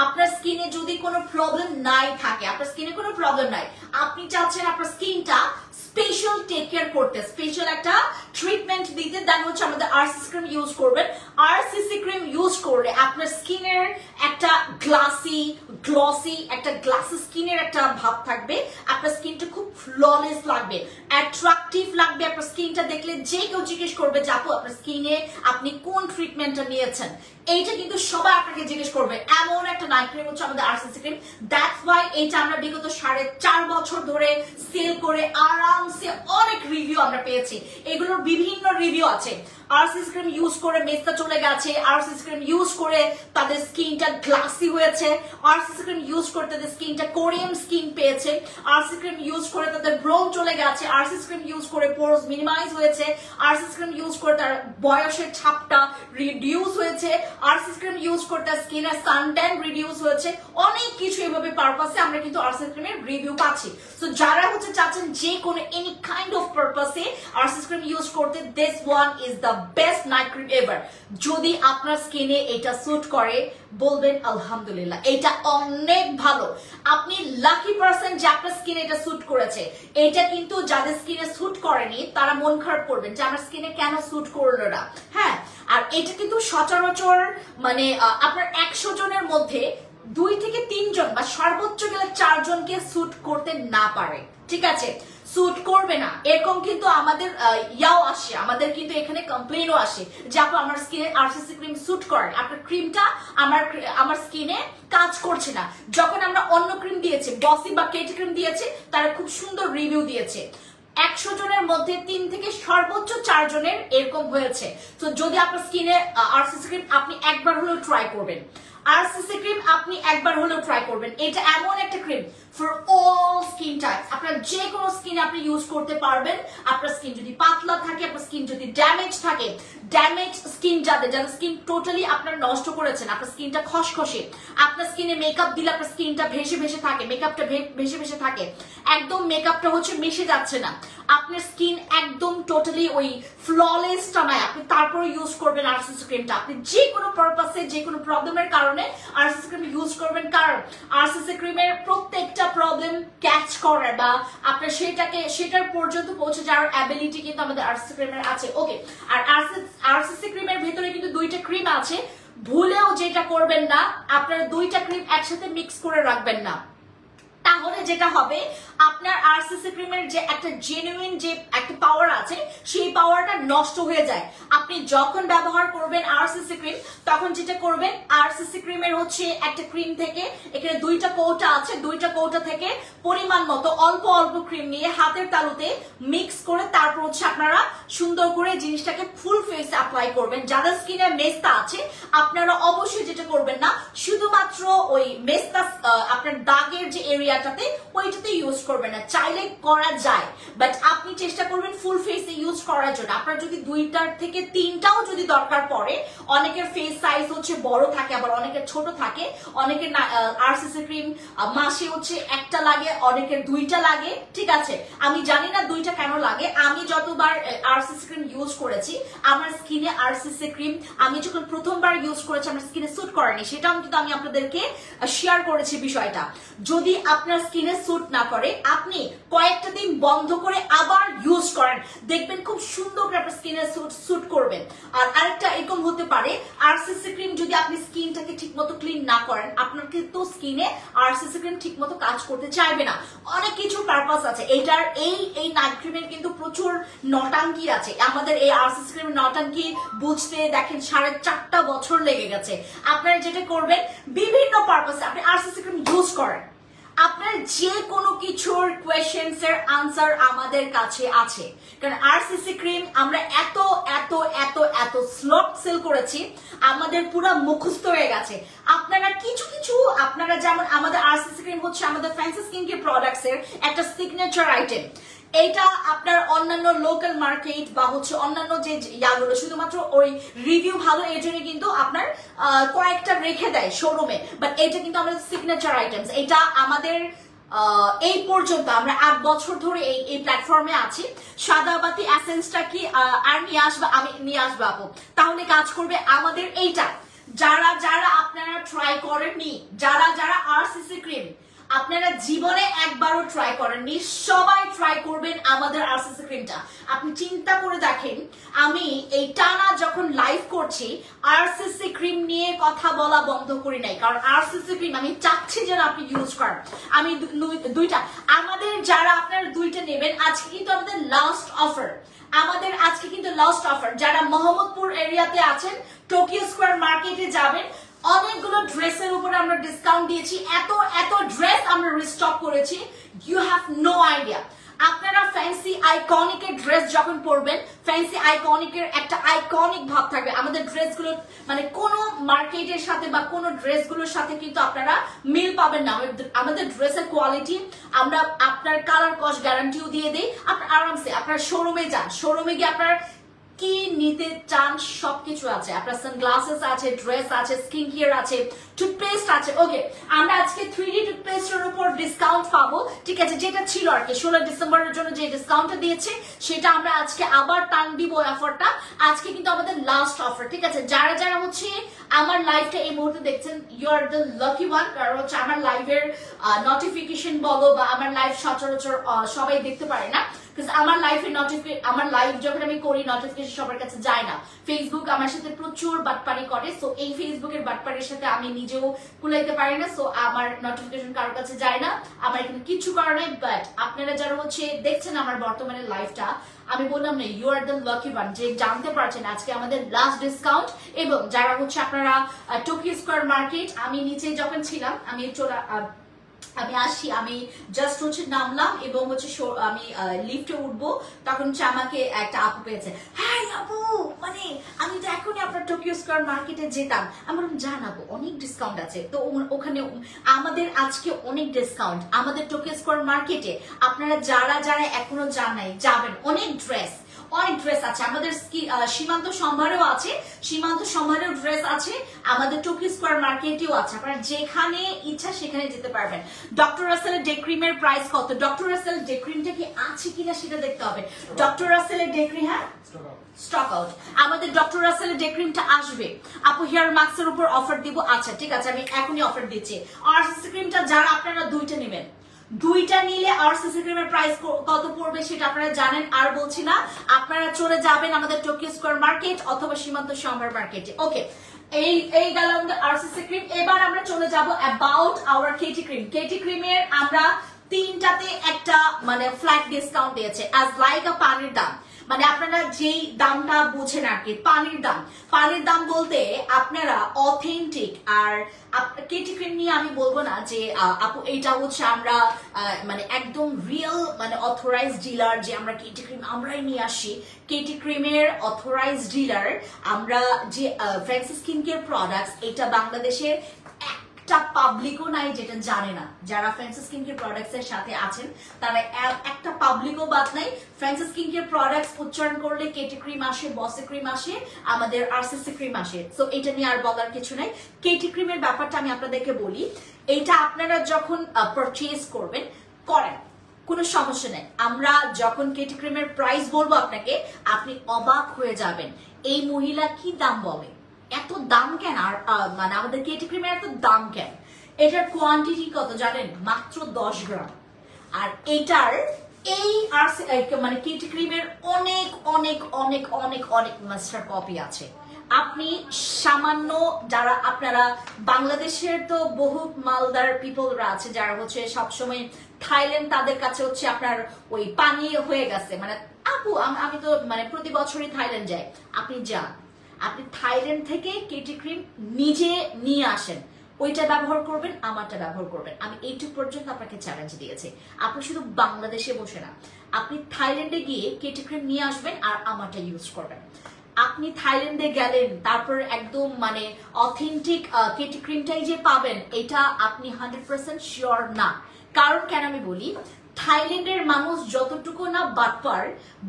আপনার স্কিনে যদি কোনো প্রবলেম নাই থাকে, আপনার স্কিনে কোনো প্রবলেম নাই, আপনি চাচ্ছেন আপনার স্কিনটা স্পেশাল টেক কেয়ার করতে, স্পেশাল একটা ট্রিটমেন্ট দিতে, দেন হচ্ছে আমাদের আরসিসি ক্রিম ইউজ করবেন। আরসিসি ক্রিম ইউজ করলে আপনার স্কিনের একটা গ্লসি একটা গ্লাসি স্কিনের একটা ভাব থাকবে, আপনার স্কিনটা খুব ফ্ললেস লাগবে, অ্যাট্রাকটিভ লাগবে। আপনার স্কিনটা দেখলে যে কেউ জিজ্ঞেস করবে যে আপু আপনার স্কিনে আপনি কোন ট্রিটমেন্টটা নিয়েছেন, এইটা কিন্তু সবাই আপনাকে জিজ্ঞেস করবে। এমন একটা নাইট ক্রিম হচ্ছে আমাদের আরসিসি ক্রিম, দ্যাটস ওয়াই এটা আমরা বিগত 4.5 বছর ধরে সেল করে আরামসে অনেক রিভিউ আমরা পেয়েছি। এগুলোর বিভিন্ন রিভিউ আছে। আরসিসি ক্রিম ইউজ করে মেস্তা চলে গেছে, আরসিসি ক্রিম ইউজ করে তাদের স্কিনটা গ্লাসি হয়েছে, আরসিসি ক্রিম ইউজ করে তাদের স্কিনটা কোরিয়ান স্কিন পেয়েছে, আরসিসি ক্রিম ইউজ করে তাদের ব্রোন চলে গেছে, আরসিসি ক্রিম ইউজ করে পোরস মিনিমাইজ হয়েছে, আরসিসি ক্রিম ইউজ করে তার বয়সের ছাপটা রিডিউস হয়েছে, আরসিসি ক্রিম ইউজ করে তার স্কিনের সানট্যান রিডিউস হয়েছে। অনেক কিছু এভাবে পারপাসে আমরা কিন্তু আরসিসি ক্রিমের রিভিউ পাচ্ছি। সো যারা হচ্ছে চাচ্ছেন যে কোনো এনি কাইন্ড অফ পারপাসে আরসিসি ক্রিম ইউজ করতে, this one is the best night cream ever. যদি আপনার স্কিনে এটা স্যুট করে বলবেন আলহামদুলিল্লাহ, এটা অনেক ভালো। আপনি লাকি পারসন যে আপনার স্কিনে এটা স্যুট করেছে। এটা কিন্তু যাদের স্কিনে স্যুট করেনি তারা মন খারাপ করবেন যে আমার স্কিনে কেন স্যুট করলো না। হ্যাঁ, আর এটা কিন্তু সচরাচর মানে আপনার 100 জনের মধ্যে 2 থেকে 3 জন বা সর্বোচ্চ গেলে 4 জনকে স্যুট করতে না পারে, ঠিক আছে, স্যুট করবে না এরকম কিন্তু আমাদের ইয়াও আসে, আমাদের কিন্তু এখানে কমপ্লেনও আসে যে আপু আমার স্কিনে আরসিসি ক্রিম স্যুট করে, আপনার ক্রিমটা আমার স্কিনে কাজ করছে না। যখন আমরা অন্য ক্রিম দিয়েছি, বসি বা কেটি ক্রিম দিয়েছি, তারা খুব সুন্দর রিভিউ দিয়েছে। 100 জনের মধ্যে 3 থেকে সর্বোচ্চ 4 জনের এরকম হয়েছে। তো যদি আপনার স্কিনে আরসিসি ক্রিম আপনি একবার হলেও ট্রাই করবেন, আরসিসি ক্রিম আপনি একবার হলেও ট্রাই করবেন। এটা এমন একটা cream for all skin types, আপনার যে কোনো স্কিন আপনি ইউজ করতে পারবেন। আপনার স্কিন যদি পাতলা থাকে, আপনার স্কিন যদি ড্যামেজ থাকে, ড্যামেজ স্কিন যাদের স্কিন টোটালি আপনার নষ্ট করেছেন, আপনার স্কিনটা খসখসে, আপনার স্কিনে মেকআপ দিলে আপনার স্কিনটা ভেসে ভেসে থাকে, মেকআপটা ভেসে ভেসে থাকে, একদম মেকআপটা হচ্ছে মিশে যাচ্ছে না, আপনার স্কিন একদম টোটালি ওই ফ্ললেসটা নাই, আপনি তারপরে ইউজ করবেন আরসিসি ক্রিমটা। আপনি যে কোনো পারপাসে যে কোনো প্রবলেমের কারণে আরসিসি ক্রিম ইউজ করবেন, কারণ আরসিসি ক্রিমের প্রত্যেকটা প্রবলেম ক্যাচ করে বা আপনার সেটার পর্যন্ত পৌঁছে যাওয়ার অ্যাবিলিটি কিন্তু আমাদের আরসিসি ক্রিমের আছে। ওকে, আর আরসিসি ক্রিমের ভেতরে কিন্তু 2টা ক্রিম আছে, ভুলেও যেটা করবেন না, আপনারা 2টা ক্রিম একসাথে মিক্স করে রাখবেন না, তাহলে যেটা হবে আপনার আরসিসি ক্রিমের যে একটা জেনুইন যে একটা পাওয়ার আছে সেই পাওয়ারটা নষ্ট হয়ে যায়। আপনি যখন ব্যবহার করবেন আরসিসি ক্রিম, তখন যেটা করবেন আরসিসি ক্রিমের হচ্ছে একটা ক্রিম থেকে, এখানে 2টা কৌটা আছে, 2টা কৌটা থেকে পরিমাণ মতো অল্প অল্প ক্রিম নিয়ে হাতের তালুতে মিক্স করে তারপর হচ্ছে আপনার আপনারা সুন্দর করে জিনিসটাকে ফুল ফেসে অ্যাপ্লাই করবেন। যাদের স্কিনে মেস্তা আছে আপনারা অবশ্যই যেটা করবেন না, শুধুমাত্র ওই মেস্তা আপনার দাগের যে এরিয়াটাতে ওইটাতে ইউজ করবেন না। চাইলে করা যায়, বাট আপনি চেষ্টা করবেন ফুল ফেসে ইউজ করার জন্য। আপনার যদি 2টার থেকে 3টাও যদি দরকার পড়ে, অনেকের ফেস সাইজ হচ্ছে বড় থাকে, আবার অনেকের ছোট থাকে, অনেকের আরসিসি ক্রিম মাসে হচ্ছে 1টা লাগে, অনেকের 2টা লাগে, ঠিক আছে। আমি জানি না 2টা কেন লাগে। আমি যতবার আরসিসি ক্রিম ইউজ করেছি আমার স্কিনে আরসিসি ক্রিম আমি যখন প্রথমবার ইউজ করেছি আমার স্কিনে স্যুট করেনি, সেটাও কিন্তু আমি আপনাদেরকে শেয়ার করেছি বিষয়টা। যদি আপনার স্কিনে স্যুট না করে আপনি কয়েকটা দিন বন্ধ করে আবার ইউজ করেন, দেখবেন খুব সুন্দর করে আপনার স্কিনে স্যুট করবে। আর আরেকটা এরকম হতে পারে, আরসিসি ক্রিম যদি আপনি স্কিনটাকে ঠিকমতো ক্লিন না করেন আপনার কিন্তু স্কিনে আরসিসি ক্রিম ঠিকমতো কাজ করতে চাইবে না। অনেক কিছু পারপাস আছে এটার। এই নাইট ক্রিমের কিন্তু প্রচুর নটাঙ্কি আছে। আমাদের এই আরসিসি ক্রিমের নটাঙ্কি বুঝতে দেখেন 4.5 বছর লেগে গেছে। আপনারা যেটা করবেন, বিভিন্ন পারপাসে আপনি আরসিসি ক্রিম ইউজ করেন, আপনার যে কোনো কিছুর কোয়েশ্চেন্স এর আনসার আমাদের কাছে আছে। কারণ আরসিসি ক্রিম আমরা এত এত এত এত স্লট সেল করেছি, আমাদের পুরো মুখস্থ হয়ে গেছে। আপনারা কিছু কিছু আপনারা যেমন আমাদের আরসিসি ক্রিম হচ্ছে আমাদের ফ্যান্সি স্কিন কেয়ার প্রোডাক্টস এর একটা সিগনেচার আইটেম। এটা আপনার অন্যান্য লোকাল মার্কেট বা হচ্ছে অন্যান্য যে ইয়াগুলো শুধুমাত্র ওই রিভিউ ভালো এই জন্য কিন্তু আপনার কয়েকটা রেখে দেয় শোরুমে, বাট এটা কিন্তু আমাদের সিগনেচার আইটেমস। এটা আমাদের এই পর্যন্ত আমরা 8 বছর ধরে এই প্ল্যাটফর্মে আছি। সাদাবাতি এসেন্সটা কি আর নিয়ে আসবে, আমি নিয়ে আসবো আপু, তাহলে কাজ করবে আমাদের এইটা। যারা যারা আপনারা ট্রাই করেননি, যারা যারা আরসিসি ক্রিম আপনারা জীবনে একবারও ট্রাই করেননি, সবাই ট্রাই করবেন আমাদের আরসিসি ক্রিমটা। আপনি চিন্তা করে দেখেন, আমি এই টানা যখন লাইভ করছি আরসিসি ক্রিম নিয়ে কথা বলা বন্ধ করি নাই, কারণ আরসিসি ক্রিম আমি চাচ্ছি যেন আপনি ইউজ করেন। আমি 2টা আমাদের যারা আপনারা 2টা নেবেন, আজকে কিন্তু আমাদের লাস্ট অফার, আমাদের আজকে কিন্তু লাস্ট অফার। যারা মোহাম্মদপুর এরিয়াতে আছেন টোকিও স্কোয়ার মার্কেটে যাবেন, অনেকগুলো ড্রেসের উপরে আমরা ডিসকাউন্ট দিয়েছি, এত এত ড্রেস আমরা রিস্টক করেছি, ইউ হ্যাভ নো আইডিয়া। আপনারা ফ্যান্সি আইকনিকের ড্রেস যখন পরবেন, ফ্যান্সি আইকনিকের একটা আইকনিক ভাব থাকবে। আমাদের ড্রেসগুলো মানে কোনো মার্কেটের সাথে বা কোনো ড্রেসগুলোর সাথে কিন্তু আপনারা মিল পাবেন না। আমাদের ড্রেসের কোয়ালিটি আমরা আপনার কালার কস্ট গ্যারান্টিও দিয়ে দিই। আপনার আরামসে আপনার শোরুমে যান, শোরুমে গিয়ে আপনার কি নিতে চান সবকিছু আছে। আপনার সানগ্লাসেস আছে, ড্রেস আছে, স্কিন কেয়ার আছে, টুথপেস্ট আছে। ওকে, আমরা আজকে 3D টুথপেস্টের উপর ডিসকাউন্ট পাবো, ঠিক আছে, যেটা ছিল আর কি 16 ডিসেম্বরের জন্য যে ডিসকাউন্টটা দিয়েছে সেটা আমরা আজকে আবার টান দিব অফারটা। আজকে কিন্তু আমাদের লাস্ট অফার, ঠিক আছে। যারা যারা হচ্ছে আমার লাইভটা এই মুহূর্তে দেখছেন, you are the lucky one. কারণ হচ্ছে আমার লাইভের নোটিফিকেশন বলো বা আমার লাইভ সচরাচর সবাই দেখতে পারে না, আমার আমার লাইভ যখন আমি করি নোটিফিকেশন সবার কাছে যায় না। ফেসবুক আমার সাথে প্রচুর বাটপারি করে, সো এই ফেসবুকের বাটপারির সাথে আমি নিজেও কুলাইতে পারি না, সো আমার নোটিফিকেশন কারোর কাছে যায় না। আমার এখানে কিছু করার নাই। বাট আপনারা যারা হচ্ছে দেখছেন আমার বর্তমানে লাইভটা, আমি বললাম না, you are the lucky one যে জানতে পারছেন আজকে আমাদের লাস্ট ডিসকাউন্ট। এবং যারা হচ্ছে আপনারা টোকিও স্কোয়ার মার্কেট, আমি নিচে যখন ছিলাম আমি আসি, আমি জাস্ট হচ্ছে নামলাম এবং হচ্ছে আমি লিফটে উঠবো, তখন হচ্ছে আমাকে একটা আপু পেয়েছে। হ্যাঁ আপু, মানে আমি তো এখনই আপনার টোকিও স্কোয়ার মার্কেটে যেতাম। আমি বললাম জানাবো, অনেক ডিসকাউন্ট আছে। তো ওখানে আমাদের আজকে অনেক ডিসকাউন্ট আমাদের টোকিও স্কোয়ার মার্কেটে। আপনারা যারা যারা এখনো যান নাই যাবেন, অনেক ড্রেস আছে আমাদের। সীমান্ত সম্ভারেও আছে, সীমান্ত সম্ভারেও ড্রেস আছে আমাদের টোকিও স্কোয়ার মার্কেটেও আছে। আপনারা যেখানে ইচ্ছা সেখানে যেতে পারবেন। ডক্টর রাসেলের ডে ক্রিমের প্রাইস কত, ডক্টর রাসেল ডে ক্রিমটা কি আছে কিনা সেটা দেখতে হবে। ডক্টর রাসেলের ডে ক্রিম, হ্যাঁ স্টক আউট। আমাদের ডক্টর রাসেলের ডে ক্রিমটা আসবে আপু, হেয়ার মাস্কের উপর অফার দিব। আচ্ছা ঠিক আছে, আমি এখনই অফার দিচ্ছি। আরসিসি ক্রিমটা যারা আপনারা 2টা নেবেন, 2টা নিলে আরসিসি ক্রিমের প্রাইস কত পড়বে সেটা আপনারা জানেন, আর বলছি না। আপনারা চলে যাবেন আমাদের টোকিও স্কোয়ার মার্কেট অথবা সীমান্ত সম্ভার মার্কেটে। ওকে, এই গেল আমাদের আরসিসি ক্রিম। এবার আমরা চলে যাব about our KT cream. KT ক্রিমের আমরা 3টাতে একটা মানে ফ্ল্যাট ডিসকাউন্ট দিয়েছে, অ্যাজ লাইক আ পানির দাম। মানে আপনারা যেই দামটা বুঝেন আর কি, পানির দাম বলতে আপনারা অথেন্টিক আর কেটি ক্রিম নিয়ে আমি বলবো না যে আপু এটা হচ্ছে আমরা মানে একদম রিয়েল মানে অথরাইজড ডিলার যে আমরা কেটি ক্রিম আমরাই নিয়ে আসি। কেটি ক্রিমের অথরাইজড ডিলার আমরা যে ফ্যান্সি স্কিন কেয়ার প্রোডাক্টস, এটা বাংলাদেশের একটা পাবলিকও নাই যেটা জানে না। যারা ফ্যান্সি স্কিন কেয়ার প্রোডাক্টস এর সাথে আছেন তারা একটা পাবলিকও বাদ নাই। ফ্যান্সি স্কিন কেয়ার প্রোডাক্টস উচ্চারণ করলে কেটি ক্রিম আসে, বসে ক্রিম আসে, আমাদের আরসিসি ক্রিম আসে। সো এটা নিয়ে আর বলার কিছু নাই। কেটি ক্রিমের ব্যাপারটা আমি আপনাদেরকে বলি, এটা আপনারা যখন পারচেজ করবেন করেন কোনো সমস্যা নেই। আমরা যখন কেটি ক্রিমের প্রাইস বলবো আপনাকে, আপনি অবাক হয়ে যাবেন এই মহিলা কি দাম বলে, এত দাম কেন, আর মানে আমাদের কেটি ক্রিমের এত দাম কেন। এটার কোয়ান্টিটি কত জানেন? মাত্র 10 গ্রাম। আর এটার এই আর মানে কেটি ক্রিমের অনেক অনেক অনেক অনেক অনেক মাস্টার কপি আছে। আপনি সামান্য যারা আপনারা বাংলাদেশের তো বহু মালদার পিপলরা আছে যারা হচ্ছে সবসময় থাইল্যান্ড, তাদের কাছে হচ্ছে আপনার ওই পানি হয়ে গেছে, মানে আপু আমি তো মানে প্রতি বছরই থাইল্যান্ড যাই। আপনি যান, আপনি থাইল্যান্ড থেকে কেটি ক্রিম নিজে নিয়ে আসেন, ওইটা ব্যবহার করবেন, আমারটা ব্যবহার করবেন। আমি এইটুকু পর্যন্ত আপনাকে চ্যালেঞ্জ দিয়েছি। আপনি শুধু বাংলাদেশে বসে না, আপনি থাইল্যান্ডে গিয়ে কেটি ক্রিম নিয়ে আসবেন আর আমারটা ইউজ করবেন। আপনি থাইল্যান্ডে গেলেন, তারপর একদম মানে অথেন্টিক কেটি ক্রিমটাই যে পাবেন এটা আপনি 100% শিওর না। কারণ কেন আমি বলি, থাইল্যান্ডের মানুষ যতটুকু না বাটপার,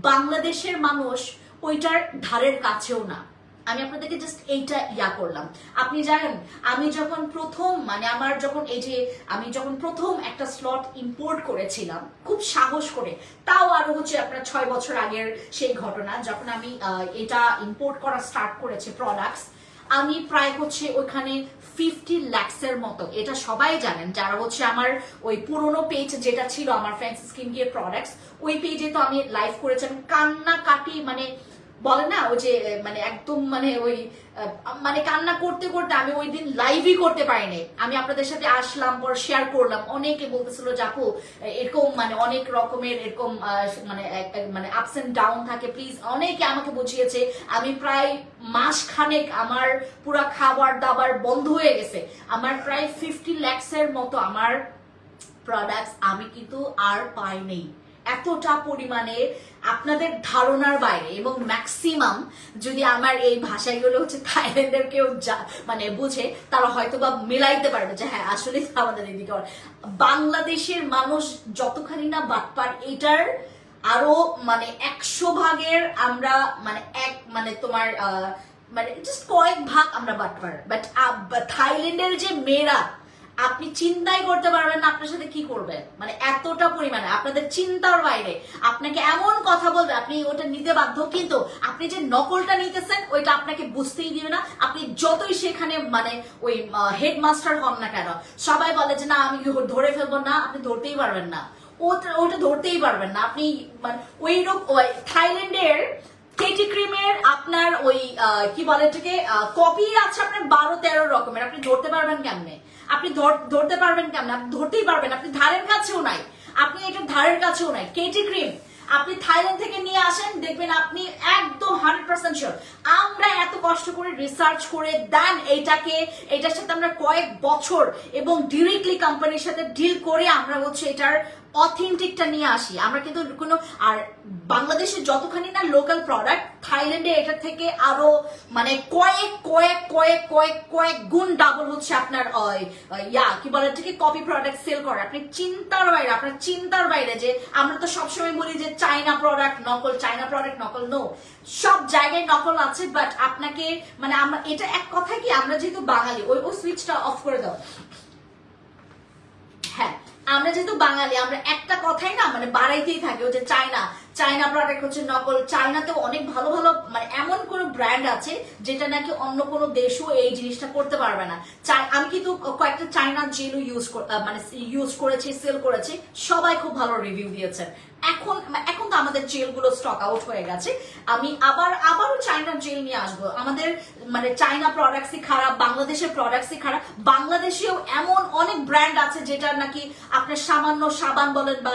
বাংলাদেশের মানুষ ওইটার ধারের কাছেও না। আমি আপনাদেরকে জাস্ট এইটা করলাম। আপনি জানেন আমি যখন প্রথম মানে আমার যখন এই যে আমি যখন প্রথম একটা স্লট ইম্পোর্ট করেছিলাম খুব সাহস করে, তাও আরো হচ্ছে আপনার 6 বছর আগের সেই ঘটনা, যখন আমি এটা ইম্পোর্ট করা স্টার্ট করেছি প্রোডাক্টস, আমি প্রায় হচ্ছে ওইখানে 50 লাখসের মতো, এটা সবাই জানেন যারা হচ্ছে আমার ওই পুরোনো পেজ যেটা ছিল আমার ফ্যান্সি স্কিন কেয়ার প্রোডাক্টস, ওই পেজে তো আমি লাইভ করেছি। আমি কান্নাকাটি মানে বলে না ওই যে মানে একদম মানে ওই মানে কান্না করতে করতে আমি ওই দিন লাইভই করতে পারিনি। আমি আপনাদের সাথে আসলাম, পর শেয়ার করলাম, অনেকে বলতেছিল যে আপু এরকম মানে অনেক রকমের এরকম মানে মানে আপস এন্ড ডাউন থাকে, প্লিজ। অনেকে আমাকে বুঝিয়েছে। আমি প্রায় মাস খানেক আমার পুরা খাবার দাবার বন্ধ হয়ে গেছে। আমার প্রায় 50 লাখসের মতো আমার প্রোডাক্টস আমি কিন্তু আর পাইনি। এতটা পরিমাণে আপনাদের ধারণার বাইরে, এবং ম্যাক্সিমাম যদি আমার এই ভাষাগুলো হচ্ছে থাইল্যান্ডের কেউ মানে বুঝে তারা হয়তো বা মিলাইতে পারবে যে হ্যাঁ আসলে আমাদের এদিকে। বাংলাদেশের মানুষ যতখানি না বাটপার, এটার আরো মানে 100 ভাগের আমরা মানে মানে তোমার মানে জাস্ট কয়েক ভাগ আমরা বাটপার। বাট থাইল্যান্ডের যে মেয়েরা আপনি চিন্তাই করতে পারবেন না আপনার সাথে কি করবে, মানে এতটা পরিমাণে আপনাদের চিন্তার বাইরে আপনাকে এমন কথা বলবে আপনি ওটা নিতে বাধ্য। কিন্তু আপনি যে নকলটা নিতেছেন ওইটা আপনাকে বুঝতেই দিবে না। আপনি যতই সেখানে মানে ওই হেডমাস্টার হন না কেন, সবাই বলে যে না আমি ধরে ফেলবো না, আপনি ধরতেই পারবেন না, ওটা ধরতেই পারবেন না আপনি। মানে ওই থাইল্যান্ডের কেটি ক্রিমের আপনার ওই কি বলে এটাকে কপি আছে আপনার 12-13 রকমের, আপনি ধরতে পারবেন কেমনে? আপনি ধরতে পারবেন কেমনে? আপনি ধরতেই পারবেন, আপনি ধারের কাছেও নাই, আপনি এটা ধারের কাছেও নাই। কেটি ক্রিম আপনি থাইল্যান্ড থেকে নিয়ে আসেন, দেখবেন আপনি একদম 100% শিওর। আমরা এত কষ্ট করে রিসার্চ করে দেন এটার সাথে আমরা কয়েক বছর এবং ডিরেক্টলি কোম্পানির সাথে ডিল করে আমরা হচ্ছে এটার অথেন্টিকটা নিয়ে আসি। আমরা কিন্তু কোনো আর বাংলাদেশে যতখানি না লোকাল প্রোডাক্ট, থাইল্যান্ডে এটা থেকে আরো মানে কয়েক গুণ ডাবল হচ্ছে আপনার কি বলে এটাকে কপি প্রোডাক্ট সেল করে। আপনি চিন্তার বাইরে, আপনার চিন্তার বাইরে। যে আমরা তো সবসময় বলি যে চাইনা প্রোডাক্ট নকল, চাইনা প্রোডাক্ট নকল। নো, সব জায়গায় নকল আছে, বাট আপনাকে মানে আমরা এটা এক কথা কি, আমরা যেহেতু বাঙালি, ওই সুইচটা অফ করে দাও। হ্যাঁ, আমরা যেহেতু বাঙালি আমরা একটা কথাই না মানে বাড়াইতেই থাকি, ওই যে চাইনা প্রোডাক্ট হচ্ছে নকল। চাইনাতেও অনেক ভালো ভালো মানে এমন কোন ব্র্যান্ড আছে যেটা নাকি অন্য কোনো দেশও এই জিনিসটা করতে পারবে না। আমি কিন্তু কয়েকটা চাইনা জেলও ইউজ করেছি, সেল করেছি, সবাই খুব ভালো রিভিউ দিয়েছেন। এখন তো আমাদের জেলগুলো স্টক আউট হয়ে গেছে। আমি আবারও চাইনা জেল নিয়ে আসবো। আমাদের মানে চাইনা প্রোডাক্টসই খারাপ, বাংলাদেশের প্রোডাক্টসই খারাপ। বাংলাদেশেও এমন অনেক ব্র্যান্ড আছে যেটা নাকি আপনার সামান্য সাবান বলেন বা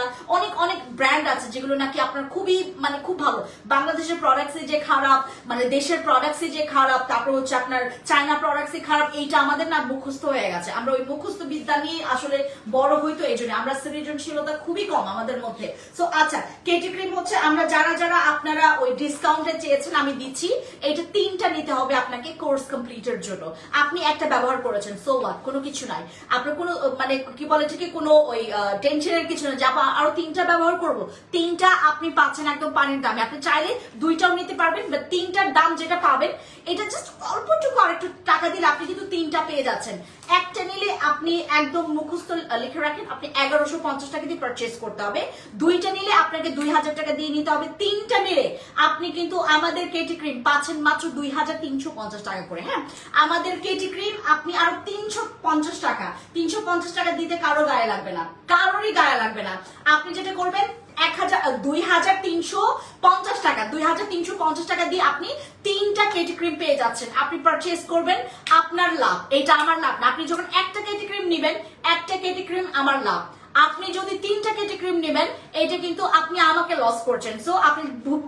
অনেক ব্র্যান্ড আছে যেগুলো নাকি আপনার খুবই মানে খুব ভালো। বাংলাদেশের প্রোডাক্টস যে খারাপ, মানে দেশের প্রোডাক্টস যে খারাপ, তারপর হচ্ছে আপনার চায়না প্রোডাক্টস খারাপ, এইটা আমাদের না মুখস্থ হয়ে গেছে। আমরা ওই মুখস্থ বিদ্যা নিয়ে আসলে বড় হইতো, এই জন্য আমরা সৃজনশীলতা খুবই কম আমাদের মধ্যে। সো আচ্ছা, কেটি ক্রিম হচ্ছে আমরা যারা যারা আপনারা ওই ডিসকাউন্টে চেয়েছেন আমি দিচ্ছি। এটা 3টা নিতে হবে আপনাকে কোর্স কমপ্লিটের জন্য। আপনি একটা ব্যবহার করেছেন, সো হোয়াট, কোনো কিছু নাই। আপনার কোনো মানে কি বলে এটাকে কোনো ওই টেনশনের কিছু না, যা আরো 3টা ব্যবহার করব, 3টা আপনি পাচ্ছেন একদম পানির দামে। আপনি চাইলে 2টাও নিতে পারবেন, বাট 3টার দাম যেটা পাবেন এটা জাস্ট অল্পটুকু আরেকটু টাকা দিলে আপনি কিন্তু 3টা পেয়ে যাচ্ছেন। একটা নিলে আপনি একদম মুখস্থ লিখে রাখেন, আপনি 1150 টাকা দিয়ে পারচেজ করতে হবে। 2টা নিলে আপনাকে 2000 টাকা দিয়ে নিতে হবে। 3টা নিলে আপনি কিন্তু আমাদের কেটি ক্রিম পাচ্ছেন মাত্র 2350 টাকা করে। হ্যাঁ, আমাদের কেটি ক্রিম আপনি আরো 350 টাকা 350 টাকা দিতে কারো গায়ে লাগবে না, কারোরই গায়ে লাগবে না। আপনি যেটা করবেন 2350 টাকা 2350 টাকা দিয়ে আপনি 3টা কেটি ক্রিম পেয়ে যাচ্ছেন। আপনি পারচেজ করবেন, আপনার লাভ, এটা আমার লাভ না। আপনি যখন একটা কেটি ক্রিম নেবেন, একটা কেটি ক্রিম আমার লাভ। আপনি যদি 3টা কেটি ক্রিম নেবেন, এটা কিন্তু আপনি আমাকে লস করছেন। সো আপনি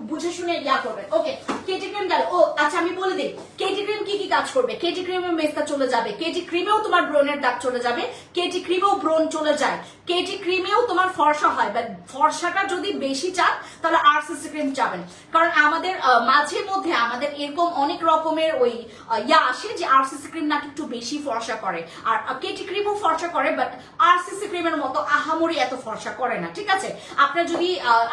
বুঝে শুনে ইয়া করবেন। ওকে, কেটি ক্রিম গেল। ও আচ্ছা, আমি বলে দিই কেটি ক্রিম কি কি কাজ করবে। কেটি ক্রিমে মেস্তা চলে যাবে, কেটি ক্রিমেও তোমার ব্রণের দাগ চলে যাবে, কেটি ক্রিমেও ব্রণ চলে যায়, কেটি ক্রিমেও তোমার ফর্সা হয়। বাট ফর্সাটা যদি বেশি চান তাহলে আরসিসি ক্রিম চাবেন, কারণ আমাদের মাঝে মধ্যে আমাদের এরকম অনেক রকমের ওই ইয়া আসে যে আরসিসি ক্রিম নাকি একটু বেশি ফর্সা করে, আর কেটি ক্রিমও ফর্সা করে, বাট আরসিসি ক্রিমের মতো আহামরি এত ফর্সা করে না। ঠিক আছে, আপনার যদি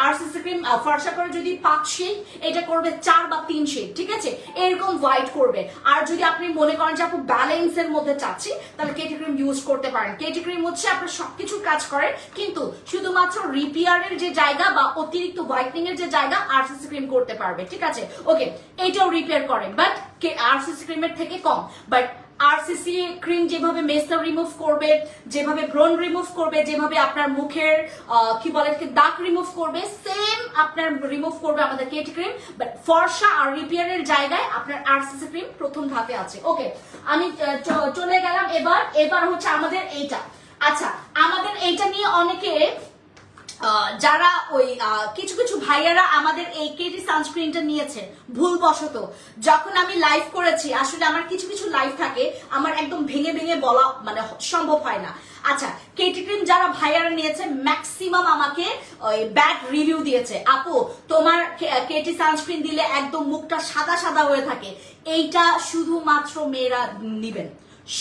আরসিসি ক্রিম ফর্সা করে যদি 5 শেড, এটা করবে 4 বা 3 শেড। ঠিক আছে, এরকম হোয়াইট করবে। আর যদি আপনি মনে করেন যে আপনি ব্যালেন্সের মধ্যে চাচ্ছি, তাহলে কেটি ক্রিম ইউজ করতে পারেন। কেটি ক্রিম হচ্ছে আপনার সবকিছু কাজ করে, কিন্তু শুধুমাত্র রিপেয়ারের যে জায়গা বা অতিরিক্ত হোয়াইটনিং এর যে জায়গা আরসিসি ক্রিম করতে পারবে। ঠিক আছে, ওকে, এটাও রিপেয়ার করে, বাট আরসিসি ক্রিমের থেকে কম। বাট আরসিসি ক্রিম যেভাবে মেস্তা রিমুভ করবে, যেভাবে ব্রণ রিমুভ করবে, যেভাবে আপনার মুখের কি বলে দাগ রিমুভ করবে, সেম আপনার রিমুভ করবে আমাদের কেটি ক্রিম। বাট ফর্সা আর রিপেয়ারের জায়গায় আপনার আরসিসি ক্রিম প্রথম ধাপে আছে। ওকে, আমি চলে গেলাম। এবার হচ্ছে আমাদের এইটা। আচ্ছা, আমাদের এইটা নিয়ে অনেকে যারা ওই কিছু কিছু ভাইয়ারা আমাদের এই কেটি সানস্ক্রিনটা নিয়েছে ভুলবশত। যখন আমি লাইভ করেছি, আসলে আমার কিছু কিছু লাইভ থাকে আমার একদম ভেঙে ভেঙে বলা মানে সম্ভব হয় না। আচ্ছা, কেটি ক্রিম যারা ভাইয়ারা নিয়েছে ম্যাক্সিমাম আমাকে ওই ব্যাড রিভিউ দিয়েছে, আপু তোমার কেটি সানস্ক্রিন দিলে একদম মুখটা সাদা সাদা হয়ে থাকে। এইটা শুধুমাত্র মেয়েরা নিবেন,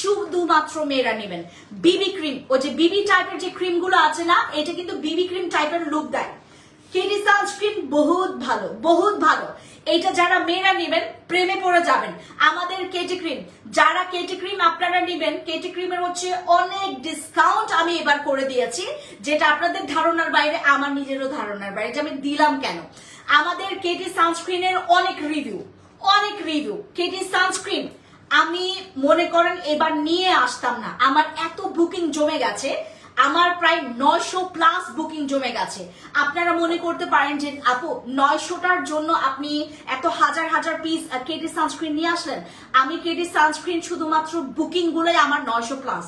শুধুমাত্র মেয়েরা নেবেন। বিবি ক্রিম, ওই যে বিবি টাইপের যে ক্রিম গুলো আছে না, এটা কিন্তু বিবি ক্রিম টাইপের লুক দেয়। কেটি সানস্ক্রিন বহুত ভালো, বহুত ভালো। এইটা যারা মেয়েরা নেবেন প্রেমে পড়ে যাবেন। আমাদের কেটি ক্রিম, যারা কেটি ক্রিম আপনারা নেবেন, কেটি ক্রিমের হচ্ছে অনেক ডিসকাউন্ট আমি এবার করে দিয়েছি, যেটা আপনাদের ধারণার বাইরে, আমার নিজেরও ধারণার বাইরে, যে আমি দিলাম কেন। আমাদের কেটি সানস্ক্রিনের অনেক রিভিউ, অনেক রিভিউ। কেটি সানস্ক্রিন আমি মনে করেন এবার নিয়ে আসতাম না, আমার এত বুকিং জমে গেছে, আমার প্রায় 900+ বুকিং জমে গেছে। আপনারা মনে করতে পারেন যে আপু 900টার জন্য আপনি এত হাজার হাজার পিস কেটি সানস্ক্রিন নিয়ে আসলেন। আমি কেটি সানস্ক্রিন শুধুমাত্র বুকিং গুলোই আমার 900+।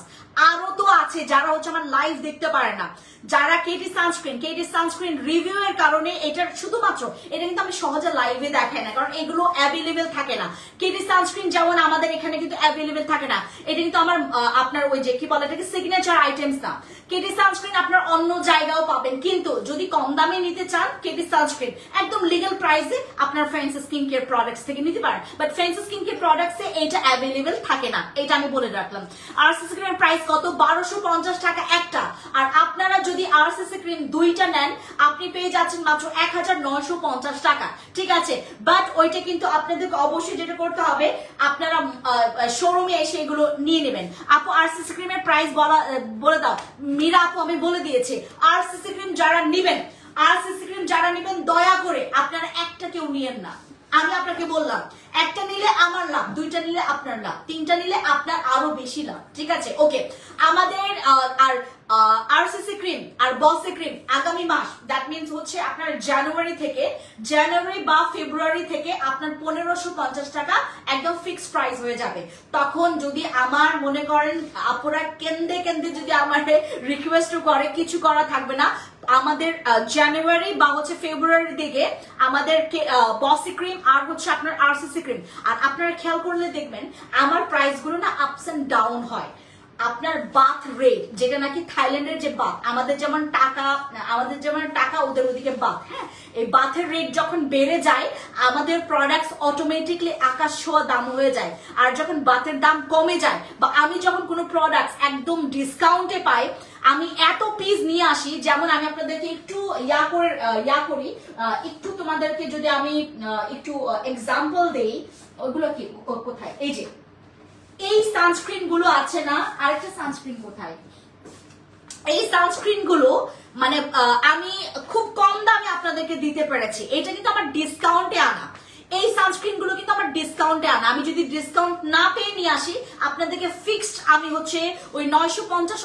আরো তো আছে যারা হচ্ছে আমার লাইভ দেখতে পারে না, যারা কেটি সানস্ক্রিন রিভিউ এর কারণে, এটা শুধুমাত্র এটা কিন্তু আমি সহজে লাইভে দেখাই না, কারণ এগুলো অ্যাভেলেবেল থাকে না। কেটি সানস্ক্রিন যেমন আমাদের এখানে কিন্তু অ্যাভেলেবেল থাকে না, এটা কিন্তু আমার আপনার ওই যে কি বলে এটাকে সিগনেচার আইটেমস না। কেটি সানস্ক্রিন আপনার অন্য জায়গাও পাবেন, কিন্তু যদি কম দামে নিতে চান কেটি সানস্ক্রিন একদম লিগ্যাল প্রাইসে আপনার ফ্যান্সি স্কিন কেয়ার প্রোডাক্টস থেকে নিতে পারেন। বাট ফ্যান্সি স্কিন কেয়ার প্রোডাক্টসে এটা অ্যাভেলেবেল থাকে না, এটা আমি বলে রাখলাম। আরসিসি ক্রিমের প্রাইস কত? 1250 টাকা একটা। আর আপনারা যদি আরসিসি ক্রিম 2টা নেন, আপনি পেয়ে যাচ্ছেন মাত্র 1950 টাকা। ঠিক আছে, বাট ওইটা কিন্তু আপনাদেরকে অবশ্যই যেটা করতে হবে, আপনারা শোরুমে এসে এগুলো নিয়ে নেবেন। আপু আরসিসি ক্রিমের প্রাইস বলে দাও। মীরা আপু আমি বলে দিয়েছি। আরসিসি ক্রিম যারা নিবেন, আরসিসি ক্রিম যারা নিবেন, দয়া করে আপনারা একটা কেউ নিয়েন না। আমি আপনাকে বললাম, একটা নিলে আমার লাভ, 2টা নিলে আপনার লাভ, 3টা নিলে আপনার আরো বেশি লাভ। ঠিক আছে, ওকে। আমাদের আর আরসিসি ক্রিম আর বসে ক্রিম আগামী মাস, দ্যাট মিনস হচ্ছে আপনার জানুয়ারি বা ফেব্রুয়ারি থেকে আপনার 1550 টাকা একদম ফিক্সড প্রাইস হয়ে যাবে। তখন যদি আমার মনে করেন আপুরা কেন্দে কেন্দে যদি আমার রিকোয়েস্ট করে, কিছু করা থাকবে না। আমাদের জানুয়ারি বা হচ্ছে ফেব্রুয়ারির দিকে আমাদের বসি ক্রিম আর হচ্ছে আপনার আরসিসি ক্রিম, আর আপনারা খেয়াল করলে দেখবেন আমার প্রাইস গুলো না আপস এন্ড ডাউন হয়। আপনার বাথ রেট, যেটা নাকি থাইল্যান্ডের যে বাথ, আমাদের যেমন টাকা ওদের ওদিকে বাথ, হ্যাঁ, এই বাথের রেট যখন বেড়ে যায় আমাদের প্রোডাক্টস অটোমেটিকলি আকাশ ছোঁয়া দাম হয়ে যায়। আর যখন বাথের দাম কমে যায় বা আমি যখন কোনো প্রোডাক্টস একদম ডিসকাউন্টে পাই, আমি এত পিস নিয়ে আসি, যেমন আমি আপনাদেরকে একটু করি, একটু তোমাদেরকে যদি আমি একটু এক্সাম্পল দেই, ওগুলো কি কোথায়, এই যে এই সানস্ক্রিন গুলো আছে না, আরেকটা সানস্ক্রিন কোথায়, এই সানস্ক্রিন গুলো মানে আমি খুব কম দামে আপনাদেরকে দিতে পেরেছি। এটা কিন্তু আমার ডিসকাউন্টে আনা, এই সানস্ক্রিন গুলো কিন্তু আমার ডিসকাউন্টে আনা। আমি যদি ডিসকাউন্ট না পেয়ে নিয়ে আসি আপনাদেরকে ফিক্সড আমি হচ্ছে ওই 950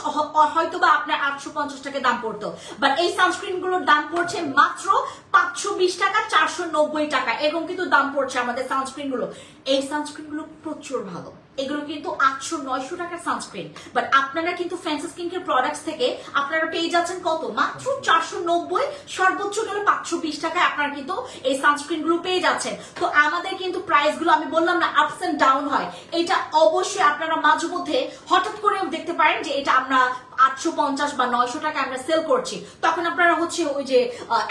হয়তো বা আপনার 850 টাকা দাম পড়তো, বাট এই সানস্ক্রিন গুলোর দাম পড়ছে মাত্র 520 টাকা, 490 টাকা, এরকম কিন্তু দাম পড়ছে আমাদের সানস্ক্রিন গুলো। এই সানস্ক্রিন গুলো প্রচুর ভালো, এগুলো কিন্তু 800-900 টাকার সানস্ক্রিন, বাট আপনারা কিন্তু ফ্যান্সি স্কিনকেয়ার প্রোডাক্টস থেকে আপনারা পেয়ে যাচ্ছেন কত, মাত্র 490, সর্বোচ্চ গেলে 520 টাকায় আপনারা কিন্তু এই সানস্ক্রিন গুলো পেয়ে যাচ্ছেন। তো আমাদের কিন্তু প্রাইস গুলো আমি বললাম না আপস এন্ড ডাউন হয়, এটা অবশ্যই আপনারা মাঝে মধ্যে হঠাৎ করেও দেখতে পারেন যে এটা আমরা 850 বা 900 টাকা আমরা সেল করছি, তখন আপনারা হচ্ছে ওই যে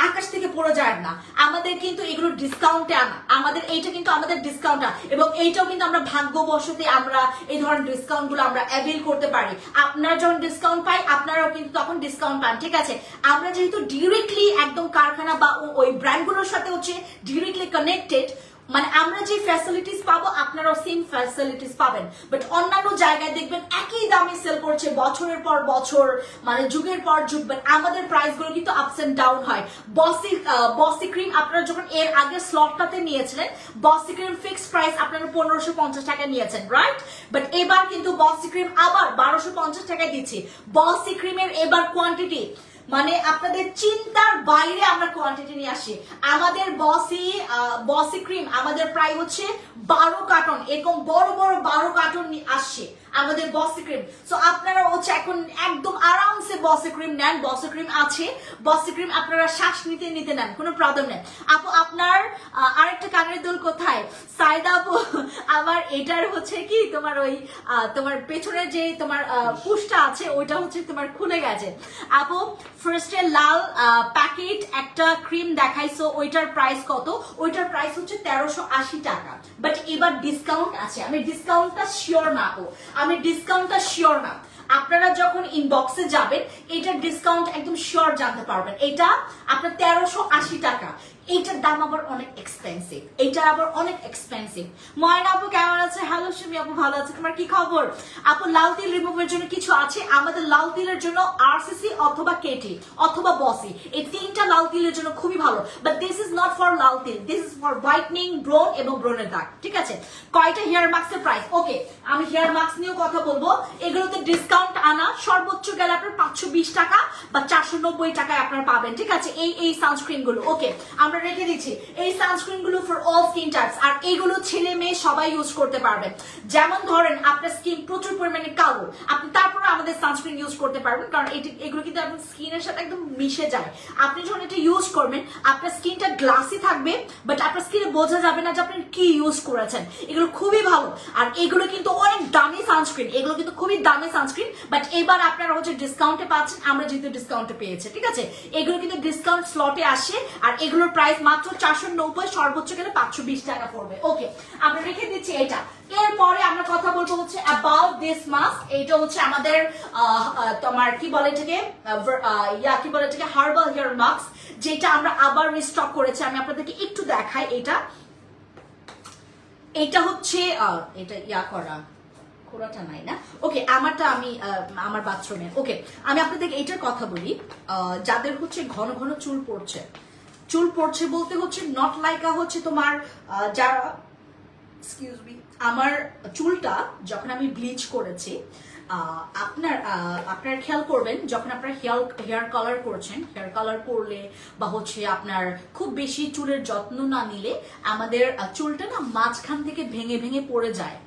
আকাশ থেকে পড়ে যায় না, আমাদের কিন্তু এগুলো ডিসকাউন্টে আনা, আমাদের এইটা কিন্তু আমাদের ডিসকাউন্ট, এবং এইটাও কিন্তু আমরা ভাগ্যবশতে আমরা এই ধরনের ডিসকাউন্ট গুলো আমরা অ্যাভেল করতে পারি। আপনারা যখন ডিসকাউন্ট পাই আপনারাও কিন্তু তখন ডিসকাউন্ট পান, ঠিক আছে। আমরা যেহেতু ডিরেক্টলি একদম কারখানা বা ওই ব্র্যান্ড গুলোর সাথে হচ্ছে ডিরেক্টলি কানেক্টেড, মানে আমরা যে ফ্যাসিলিটিস পাবো আপনারাও সেম ফ্যাসিলিটিস পাবেন, বাট অন্যান্য জায়গায় দেখবেন একই দামে সেল করছে বছরের পর বছর, মানে যুগের পর যুগ, বাট আমাদের প্রাইস গুলো কিন্তু আপস এন্ড ডাউন হয়। বসি ক্রিম আপনারা যখন এর আগে স্লটটাতে নিয়েছিলেন, বসি ক্রিম ফিক্সড প্রাইস আপনারা 1550 টাকা নিয়েছেন, রাইট, বাট এবার কিন্তু বসি ক্রিম আবার 1250 টাকায় দিচ্ছি। বসি ক্রিমের এবার কোয়ান্টিটি মানে আপনাদের চিন্তার বাইরে আমরা কোয়ান্টিটি নিয়ে আসি। আমাদের বসি ক্রিম আমাদের প্রায় হচ্ছে 12 কার্টন, এরকম বড় বড় 12 কার্টন আসছে আমাদের বসি ক্রিম। সো আপনারা হচ্ছে এখন একদম আরামসে বসি ক্রিম নেন, বসি ক্রিম আছে, বসি ক্রিম আপনারা শ্বাস নিতে নিতে নেন, কোনো প্রবলেম নেই। আপু আপনার আরেকটা কানের দুল কোথায়? সাইদা আপু আমার এটার হচ্ছে কি তোমার ওই তোমার পেছনের যে তোমার পুশটা আছে ওইটা হচ্ছে তোমার খুলে গেছে। আপু ফার্স্টে লাল প্যাকেট একটা ক্রিম দেখাইছো, ওইটার প্রাইস কত? ওইটার প্রাইস হচ্ছে 1380 টাকা, বাট এবার ডিসকাউন্ট আছে, আমি ডিসকাউন্টটা শিওর না আপু, আমি ডিসকাউন্টটা শিওর না। আপনারা যখন ইনবক্সে যাবেন এটার ডিসকাউন্ট একদম শিওর জানতে পারবেন। এটা আপনার 1380 টাকা, এইটার দাম আবার অনেক এক্সপেন্সিভ, এইটার আবার অনেক এক্সপেন্সিভ। ময়না আপু কেমন আছে? হ্যালো সুমি আপু ভালো আছে, তোমার কি খবর? আপু লাল তিল রিমুভের জন্য কিছু আছে? আমাদের লাল তিলের জন্য আরসিসি অথবা কেটি অথবা বসি, এই তিনটা লাল তিলের জন্য খুবই ভালো, but this is not for লাল তিল, দিস ইজ ফর হোয়াইটনিং, ব্রোন এবং ব্রোনের দাগ, ঠিক আছে। কয়টা হেয়ার মাস্কের প্রাইস? ওকে, আমি হেয়ার মাস্ক নিয়েও কথা বলবো। এগুলোতে ডিসকাউন্ট আনা সর্বোচ্চ গেলে আপনার 520 টাকা বা 490 টাকায় আপনারা পাবেন, ঠিক আছে। এই সানস্ক্রিন গুলো ওকে আমরা রেখে দিচ্ছি, এই সানস্ক্রিন গুলো ফর অল স্কিন টাইপস, আর এগুলো ছেলে মেয়ে সবাই ইউজ করতে পারবেন। যেমন ধরেন আপনার স্কিন প্রচুর পরিমাণে কালো, আপনি তারপরে আমাদের সানস্ক্রিন ইউজ করতে পারবেন, কারণ এগুলো কিন্তু আপনার স্কিনের সাথে একদম মিশে যায়। আপনি যখন এটা ইউজ করবেন আপনার স্কিনটা গ্লাসি থাকবে, বাট আপনার স্কিনে বোঝা যাবে না যে আপনি কি ইউজ করেছেন। এগুলো খুবই ভালো, আর এগুলো কিন্তু অনেক দামি সানস্ক্রিন, এগুলো কিন্তু খুবই দামি সানস্ক্রিন, বাট এবার আপনারা হচ্ছে ডিসকাউন্টে পাচ্ছেন, আমরা যেহেতু ডিসকাউন্টে পেয়েছি, ঠিক আছে। এগুলো কিন্তু ডিসকাউন্ট স্লটে আসে, আর এগুলোর প্রাইস মাত্র 490, সর্বোচ্চ গেলে 520 টাকা পড়বে। ওকে আমরা রেখে দিচ্ছি এটা। এরপরে আমরা কথা বলবো হচ্ছে অ্যাবাউট দিস মাস্ক, এইটা হচ্ছে আমাদের তোমার কি বলে এটাকে কি বলে এটাকে হার্বাল হেয়ার মাস্ক, যেটা আমরা আবার রিস্টক করেছি। আমি আপনাদেরকে একটু দেখাই, এটা হচ্ছে এটা করা খোলাটা নাই না, ওকে আমারটা আমি আমার বাথরুমে। ওকে আমি আপনাদেরকে এইটার কথা বলি, যাদের হচ্ছে ঘন ঘন চুল পড়ছে বলতে হচ্ছে নট লাইকা হচ্ছে তোমার যারা এক্সকিউজ মি, আমার চুলটা যখন আমি ব্লিচ করেছি, আপনার খেয়াল করবেন যখন আপনার হেয়ার কালার করছেন, হেয়ার কালার করলে বা হচ্ছে আপনার খুব বেশি চুলের যত্ন না নিলে আমাদের চুলটা না মাঝখান থেকে ভেঙে ভেঙে পড়ে যায়।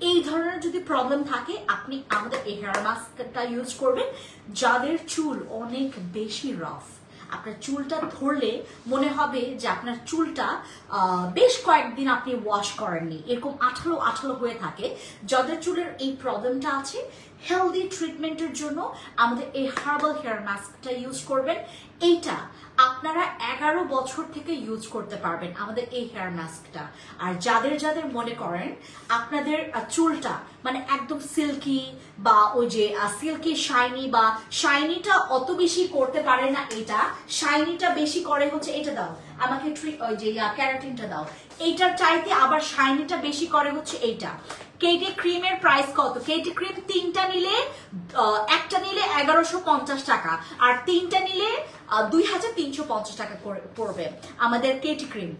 এই ধরনের যদি প্রবলেম থাকে আপনি আমাদের এই হেয়ার মাস্কটা ইউজ করবেন। যাদের চুল অনেক বেশি রাফ, আপনার চুলটা ধরলে মনে হবে যে আপনার চুলটা বেশ কয়েকদিন আপনি ওয়াশ করেননি, এরকম আঠালো আঠালো হয়ে থাকে। যাদের চুলের এই প্রবলেমটা আছে, হেলদি ট্রিটমেন্টের জন্য আমাদের এই হার্বাল হেয়ার মাস্কটা ইউজ করবেন। এইটা আপনারা 11 বছর থেকে ইউজ করতে পারবেন আমাদের এই হেয়ার মাস্কটা। আর যাদের যাদের মনে করেন আপনাদের চুলটা মানে একদম সিল্কি বা ওই যে সিল্কি শাইনি, বা শাইনিটা অত বেশি করতে পারে না, এটা শাইনিটা বেশি করে হচ্ছে, এটা দাও আমাকে ওই যে ক্যারাটিনটা দাও, এইটার চাইতে আবার শাইনিটা বেশি করে হচ্ছে এইটা। কেটি ক্রিমের প্রাইস কত? কেটি ক্রিম তিনটা নিলে, একটা নিলে 1150 টাকা, আর তিনটা নিলে 2350 টাকা পড়বে আমাদের কেটি ক্রিম।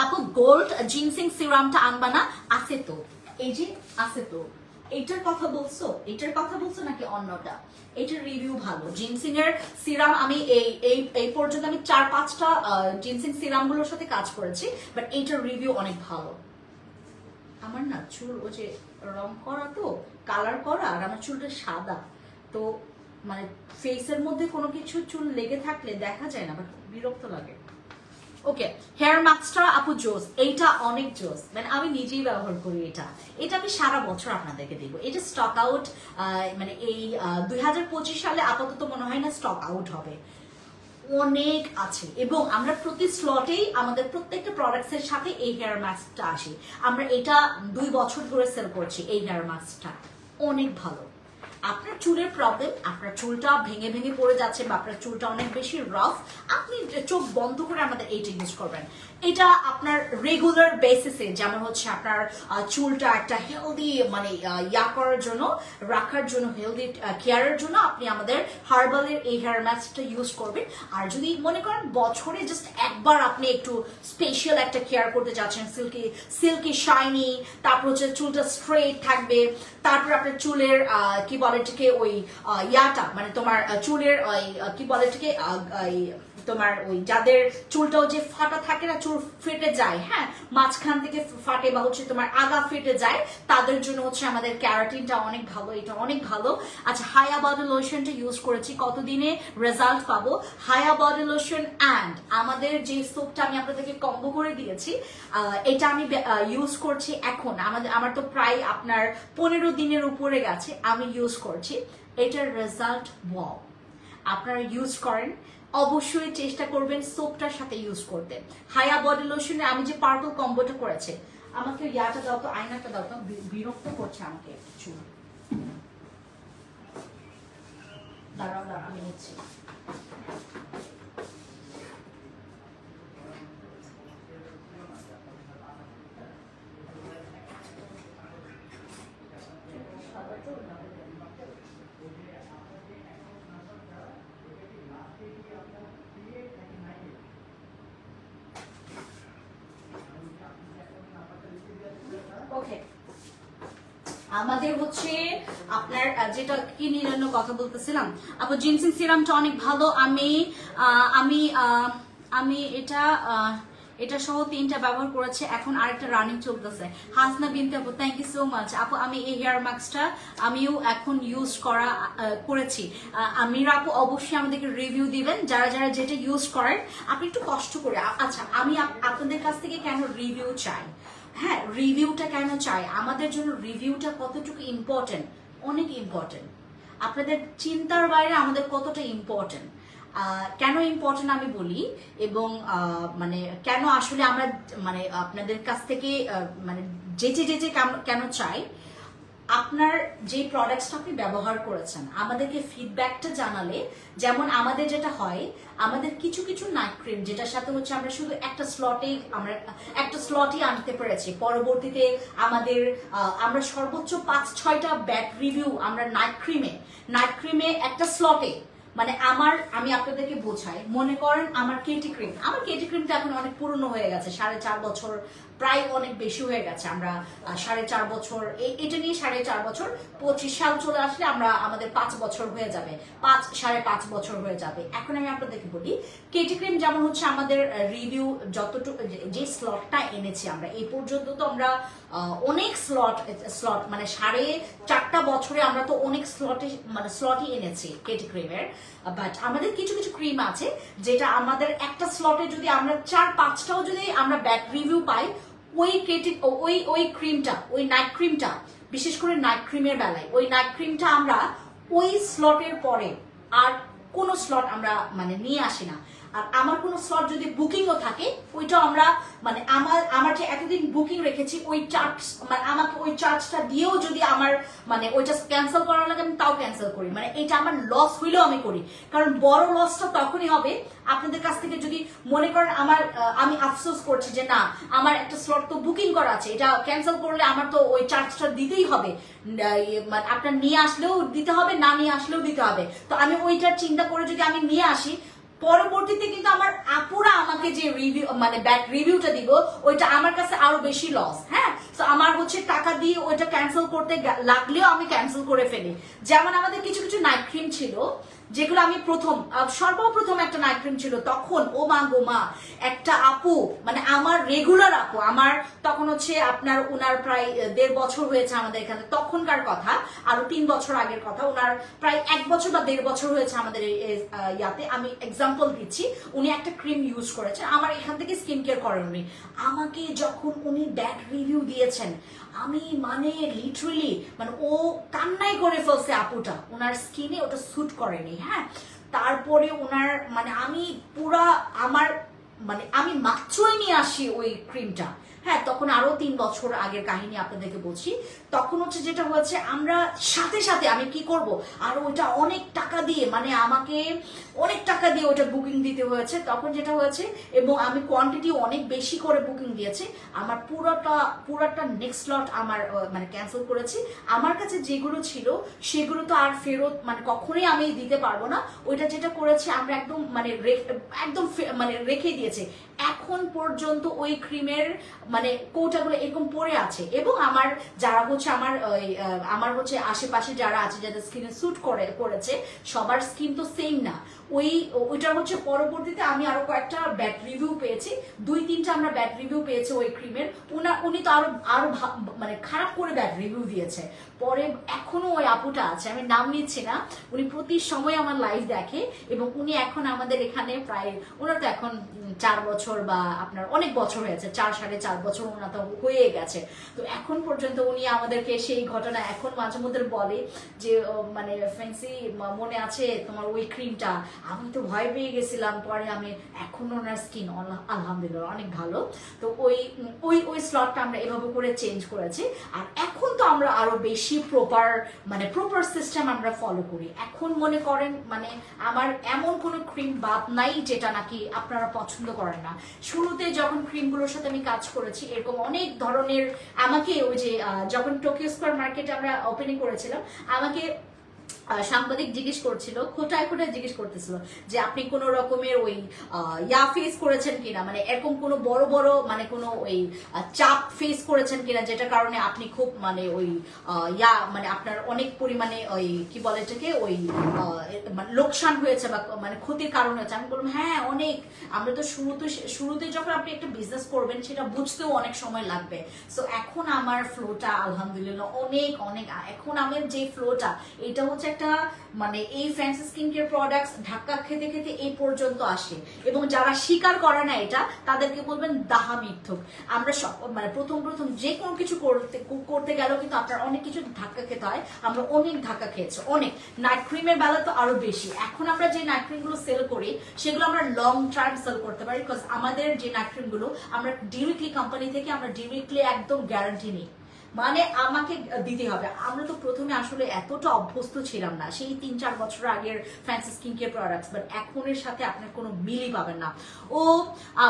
আপু গোল্ড জিনসিং সিরামটা আনবা না? আছে তো, এই যে আছে তো। এইটার কথা বলছো? এইটার কথা বলছো নাকি অন্যটা? এটার রিভিউ ভালো। জিনসিং এর সিরাম আমি এই পর্যন্ত আমি 4-5টা জিনসিং সিরাম গুলোর সাথে কাজ করেছি, বাট এইটার রিভিউ অনেক ভালো। আমার না চুল ও যে রং করা, তো কালার করা, আর আমার চুলটা সাদা, তো মানে ফেসের মধ্যে কোনো কিছু চুল লেগে থাকলে দেখা যায় না, বাট বিরক্ত লাগে। ওকে, হেয়ার মাস্কটা আপু জোস, এইটা অনেক জোস, মানে আমি নিজেই ব্যবহার করি এটা আমি সারা বছর আপনাদেরকে দিব। এটা স্টক আউট, মানে এই 2025 সালে আপাতত মনে হয় না স্টক আউট হবে, অনেক আছে। এবং আমরা প্রতি স্লটেই আমাদের প্রত্যেকটা প্রোডাক্টস এর সাথে এই হেয়ার মাস্কটা আসে। আমরা এটা 2 বছর ধরে সেল করছি। এই হেয়ার মাস্কটা অনেক ভালো। আপনার চুলের প্রবলেম, আপনার চুলটা ভেঙে ভেঙে পড়ে যাচ্ছে বা আপনার চুলটা অনেক বেশি রাফ, আপনি চোখ বন্ধ করে আমাদের এইটা ইউজ করবেন। এটা আপনার রেগুলার বেসিসে, যেমন হচ্ছে আপনার চুলটা একটা হেলদি মানে করার জন্য, রাখার জন্য, হেলদি কেয়ারের জন্য আপনি আমাদের হার্বালের এই হেয়ার মাস্কটা ইউজ করবেন। আর যদি মনে করেন বছরে জাস্ট একবার আপনি একটু স্পেশাল একটা কেয়ার করতে যাচ্ছেন, সিল্কি শাইনি, তারপর হচ্ছে চুলটা স্ট্রেট থাকবে, তারপর আপনার চুলের কি বলে এটাকে ওই মানে তোমার চুলের ওই কি বলে এটাকে তোমার ওই যাদের চুলটাও যে ফাটা থাকে না, চুল ফেটে যায়, হ্যাঁ মাঝখান থেকে ফাটে বা হচ্ছে তোমার আগা ফেটে যায়, তাদের জন্য হচ্ছে আমাদের ক্যারাটিনটা অনেক ভালো, এটা অনেক ভালো। আচ্ছা, হায়া বডি লোশনটা ইউজ করেছি, কতদিনে রেজাল্ট পাবো? হায়া বডি লোশন অ্যান্ড আমাদের যে সোপটা আমি আপনাদেরকে কম্বো করে দিয়েছি, এটা আমি ইউজ করছি এখন। আমার তো প্রায় আপনার 15 দিনের উপরে গেছে আমি ইউজ করছি। এটার রেজাল্ট ওয়াও। আপনারা ইউজ করেন, অবশ্যই চেষ্টা করবেন সোপটার সাথে ইউজ করতে। হায়া বডি লোশনে আমি যে পার্পল কম্বোটা করেছে, আমাকে ইয়াটা দাও তো, আয়নাটা দাও তো, বিরক্ত করছে আমাকে কিছু। দাঁড়াও আমি নিচ্ছি। আমাদের হচ্ছে আপনার যেটা কি নিয়ে কথা বলতেছিলাম, আপু জিনসিং সিরামটা অনেক ভালো। আমি এটা সহ 3টা ব্যবহার করেছে, এখন আরেকটা রানিং চলতেছে। হাসনা বিনতে আপু, থ্যাংক ইউ সো মাচ আপু। আমি এই হেয়ার মাস্কটা আমিও এখন ইউজ করেছি। আমিরা আপু অবশ্যই আমাদেরকে রিভিউ দিবেন, যারা যারা যেটা ইউজ করেন আপনি একটু কষ্ট করে। আচ্ছা, আমি আপনাদের কাছ থেকে কেন রিভিউ চাই? হ্যাঁ, রিভিউটা কেন চাই? আমাদের জন্য রিভিউটা কতটুকু ইম্পর্টেন্ট, অনেক ইম্পর্টেন্ট। আপনাদের চিন্তার বাইরে আমাদের কতটা ইম্পর্টেন্ট, কেন ইম্পর্টেন্ট আমি বলি, এবং মানে কেন আসলে আমরা মানে আপনাদের কাছ থেকে মানে যেতে কেন চাই। আপনার যে প্রোডাক্টসটা আপনি ব্যবহার করেছেন আমাদেরকে ফিডব্যাকটা জানালে, যেমন আমাদের যেটা হয়, আমাদের কিছু কিছু নাইট ক্রিম যেটার সাথে হচ্ছে আমরা শুধু একটা স্লটেই আনতে পেরেছি, পরবর্তীতে আমরা সর্বোচ্চ 5-6টা ব্যাড রিভিউ আমরা নাইট ক্রিমে একটা স্লটে, মানে আমি আপনাদেরকে বোঝাই, মনে করেন আমার কেটি ক্রিমটা এখন অনেক পুরনো হয়ে গেছে, 4.5 বছর, প্রায় অনেক বেশি হয়ে গেছে। আমরা 4.5 বছর, এটা নিয়ে 4.5 বছর, 25 সাল চলে আসলে আমাদের 5 বছর হয়ে যাবে, 5.5 বছর হয়ে যাবে। এখন আমি আপনাদেরকে বলি, কেটি ক্রিম যেমন হচ্ছে আমাদের রিভিউ যতটুকু, যে স্লটটা এনেছি আমরা এই পর্যন্ত, তো আমরা অনেক স্লট মানে 4.5 বছরে আমরা তো অনেক স্লটই এনেছি কেটি ক্রিমের। বাট আমাদের কিছু কিছু ক্রিম আছে যেটা আমাদের একটা স্লটে যদি আমরা 4-5টাও যদি আমরা ব্যাড রিভিউ পাই, ওই ক্রিমটা, ওই নাইট ক্রিমটা, বিশেষ করে নাইট ক্রিমের বেলায় ওই নাইট ক্রিমটা আমরা ওই স্লটের পরে আর কোনো স্লট আমরা মানে নিয়ে আসি না। আর আমার কোনো স্লট যদি বুকিংও থাকে ওইটাও আমরা মানে আমার যে এতদিন বুকিং রেখেছি ওই চার্জ মানে আমাকে ওই চার্জটা দিয়েও যদি আমার মানে ওইটা ক্যান্সেল করা লাগে আমি তাও ক্যান্সেল করি। মানে এটা আমার লস হইলেও আমি করি, কারণ বড় লসটা তখনই হবে আপনাদের কাছ থেকে যদি মনে করেন আমি আফসোস করছি যে না আমার একটা স্লট তো বুকিং করা আছে, এটা ক্যান্সেল করলে আমার তো ওই চার্জটা দিতেই হবে, আপনার নিয়ে আসলেও দিতে হবে, না নিয়ে আসলেও দিতে হবে। তো আমি ওইটার চিন্তা করে যদি আমি নিয়ে আসি, পরবর্তীতে কিন্তু আমার আপুরা আমাকে যে রিভিউ মানে ব্যাড রিভিউটা দিব ওইটা আমার কাছে আরো বেশি লস। হ্যাঁ, তো আমার হচ্ছে টাকা দিয়ে ওইটা ক্যান্সেল করতে লাগলেও আমি ক্যান্সেল করে ফেলি। যেমন আমাদের কিছু কিছু নাইট ক্রিম ছিল যেগুলো আমি সর্বপ্রথম একটা নাইট ক্রিম ছিল, তখন ও মা গো মা একটা আপু মানে আমার রেগুলার আপু, আমার তখন হচ্ছে আপনার ওনার প্রায় 1.5 বছর হয়েছে আমাদের এখানে, তখনকার কথা, আরো 3 বছর আগের কথা, ওনার প্রায় 1 বছর বা 1.5 বছর হয়েছে আমাদের ইয়াতে। আমি এক্সাম্পল দিচ্ছি, উনি একটা ক্রিম ইউজ করেছেন, আমার এখান থেকে স্কিন কেয়ার করেন উনি, আমাকে যখন উনি ব্যাড রিভিউ দিয়েছেন আমি মানে লিটারালি মানে ও কান্নাই করে ফেলছে আপুটা, ওনার স্কিনে ওটা স্যুট করেনি। হ্যাঁ, তারপরে ওনার মানে আমি পুরা আমার মানে আমি মাত্রই নিয়ে আসি ওই ক্রিমটা। হ্যাঁ, তখন আরো 3 বছর আগের কাহিনী আপনাদেরকে বলছি। তখন হচ্ছে যেটা হয়েছে আমরা সাথে সাথে আমি কি করব আর ওইটা অনেক টাকা দিয়ে মানে আমাকে অনেক টাকা দিয়ে ওটা বুকিং দিতে হয়েছে তখন যেটা হয়েছে, এবং আমি কোয়ান্টিটি অনেক বেশি করে বুকিং দিয়েছি, আমার পুরোটা নেক্সট লট আমার মানে ক্যান্সেল করেছি। আমার কাছে যেগুলো ছিল সেগুলো তো আর ফেরত মানে কখনোই আমি দিতে পারবো না। ওইটা যেটা করেছে আমরা একদম মানে রেখে দিয়েছে। এখন পর্যন্ত ওই ক্রিমের মানে কৌটাগুলো এরকম পড়ে আছে, এবং আমার যারা হচ্ছে আমার হচ্ছে আশেপাশে যারা আছে যাদের স্কিনে স্যুট করেছে সবার স্কিন তো সেম না। ওইটার হচ্ছে পরবর্তীতে আমি আরো কয়েকটা ব্যাড রিভিউ পেয়েছি, 2-3টা আমরা ব্যাড রিভিউ পেয়েছি ওই ক্রিমের। উনি তো আরো মানে খারাপ করে ব্যাড রিভিউ দিয়েছে। পরে এখনো ওই আপুটা আছে, আমি নাম নিচ্ছি না, উনি প্রতি সময় আমার লাইভ দেখে, এবং উনি এখন আমাদের এখানে প্রায় ওনার তো এখন 4 বছর বা আপনার অনেক বছর হয়েছে, 4-4.5 বছর ওনার তো হয়ে গেছে। তো এখন পর্যন্ত উনি আমাদেরকে সেই ঘটনা এখন মাঝে মধ্যে বলে যে মানে ফ্যান্সি মনে আছে তোমার ওই ক্রিমটা, আমি তো ভয় পেয়ে গেছিলাম, পরে আমি এখন ওনার স্কিন আলহামদুলিল্লাহ অনেক ভালো। তো ওই স্লটটা আমরা এভাবে করে চেঞ্জ করেছি। আর এখন তো আমরা আরো বেশি প্রপার সিস্টেম আমরা ফলো করি। এখন মনে করেন মানে আমার এমন কোনো ক্রিম বাদ নাই যেটা নাকি আপনারা পছন্দ করেন না। শুরুতে যখন ক্রিমগুলোর সাথে আমি কাজ করেছি এরকম অনেক ধরনের, আমাকে ওই যে যখন টোকিও স্কয়ার মার্কেটে আমরা ওপেনিং করেছিলাম আমাকে সাংবাদিক জিজ্ঞেস করছিল, খোঁটায় জিজ্ঞেস করতেছিল যে আপনি কোন রকমের ওই ফেস করেছেন কিনা, মানে এরকম কোনো বড় মানে কোনো ওই চাপ ফেস করেছেন কিনা যেটা কারণে আপনি খুব মানে ওই মানে আপনার অনেক পরিমাণে ওই কি বলে এটাকে ওই লোকসান হয়েছে বা মানে ক্ষতির কারণ হয়েছে। আমি বললাম হ্যাঁ অনেক, আমরা তো শুরুতে যখন আপনি একটা বিজনেস করবেন সেটা বুঝতেও অনেক সময় লাগবে। সো এখন আমার ফ্লোটা আলহামদুলিল্লাহ অনেক এখন আমার যে ফ্লোটা এটা হচ্ছে একটা মানে এই ফ্যান্সি স্কিন কেয়ার প্রোডাক্টস ধাক্কা খেতে খেতে এই পর্যন্ত আসে, এবং যারা স্বীকার করে না এটা তাদেরকে বলবেন দাহা মিথ্যুক। আমরা মানে প্রথম যে কোনো কিছু করতে গেলেও কিন্তু আপনার অনেক কিছু ধাক্কা খেতে হয়, আমরা অনেক ধাক্কা খেয়েছি অনেক। নাইট ক্রিমের বেলা তো আরো বেশি। এখন আমরা যে নাইট ক্রিম গুলো সেল করি সেগুলো আমরা লং টাইম সেল করতে পারি, বিকজ আমাদের যে নাইট ক্রিম গুলো আমরা ডিরেক্টলি কোম্পানি থেকে আমরা ডিরেক্টলি একদম গ্যারান্টি নিই, মানে আমাকে দিতে হবে। আমরা তো প্রথমে আসলে এতটা অভ্যস্ত ছিলাম না, সেই 3-4 বছর আগের fancy skin care products, but এখনের সাথে আপনার কোনো মিলই পাবেন না। ও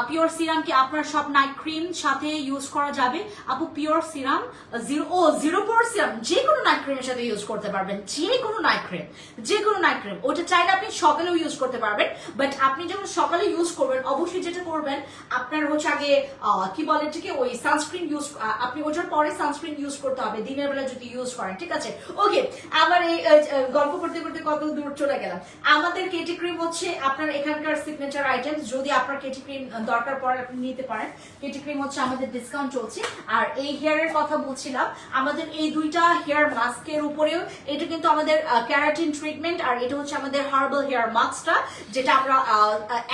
পিওর সিরাম কি আপনার সব নাইট ক্রিম সাথে ইউজ করা যাবে? আপু পিওর সিরাম 0 সিরাম যে কোনো নাইট ক্রিমের সাথে ইউজ করতে পারবেন, যে কোনো নাইট ক্রিম ওটা চাইলে আপনি সকালেও ইউজ করতে পারবেন। বাট আপনি যখন সকালে ইউজ করবেন অবশ্যই যেটা করবেন আপনার হচ্ছে আগে কি বলে এটাকে ওই সানস্ক্রিন ইউজ, আপনি ওটার পরে সানস্ক্রিন সানস্ক্রিন ইউজ করতে হবে দিনের বেলা যদি ইউজ করেন, ঠিক আছে? ওকে, আমার এই গল্প করতে করতে কত দূর চলে গেলাম। আমাদের কেটি ক্রিম হচ্ছে আপনার এখানকার সিগনেচার আইটেম, যদি আপনার কেটি ক্রিম দরকার পড়ে আপনি নিতে পারেন। কেটি ক্রিম হচ্ছে আমাদের ডিসকাউন্ট চলছে। আর এই হেয়ারের কথা বলছিলাম, আমাদের এই দুইটা হেয়ার মাস্কের উপরেও এটা কিন্তু আমাদের ক্যারাটিন ট্রিটমেন্ট, আর এটা হচ্ছে আমাদের হার্বাল হেয়ার মাস্কটা, যেটা আমরা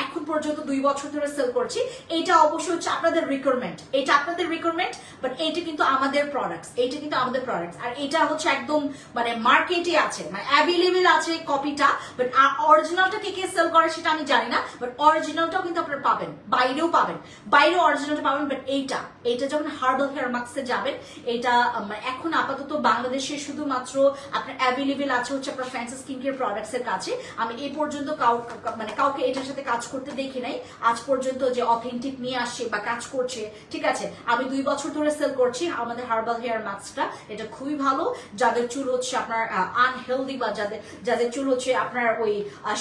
এখন পর্যন্ত 2 বছর ধরে সেল করছি। এটা অবশ্যই হচ্ছে আপনাদের রিকোয়ারমেন্ট, এটা আপনাদের রিকোয়ারমেন্ট, বাট এইটা কিন্তু আমাদের প্রোডাক্টস, এইটা কিন্তু আমাদের প্রোডাক্টস। আর এটা হচ্ছে একদম মানে মার্কেটে আছে, মানে অ্যাভেলেবেল আছে কপিটা, বাট অরিজিনালটা কে কে সেল করে সেটা আমি জানি না, বাট অরিজিনালটাও কিন্তু আপনারা পাবেন, বাইরেও পাবেন, বাইরেও অরিজিনালটা পাবেন। বাট এইটা যখন হার্বাল হেয়ার মাস্কে যাবেন, এটা এখন আপাতত বাংলাদেশে শুধুমাত্র আপনার অ্যাভেলেবেল আছে হচ্ছে আপনার ফ্যান্সি স্কিন কেয়ার প্রোডাক্টস এর কাছে। আমি এই পর্যন্ত কাউকে এটার সাথে কাজ করতে দেখি নাই আজ পর্যন্ত, যে অথেন্টিক নিয়ে আসছে বা কাজ করছে, ঠিক আছে? আমি 2 বছর ধরে সেল করছি আমাদের হার্বাল হেয়ার মাস্কটা। এটা খুবই ভালো যাদের চুল হচ্ছে আপনার আনহেলদি, বা যাদের চুল হচ্ছে আপনার ওই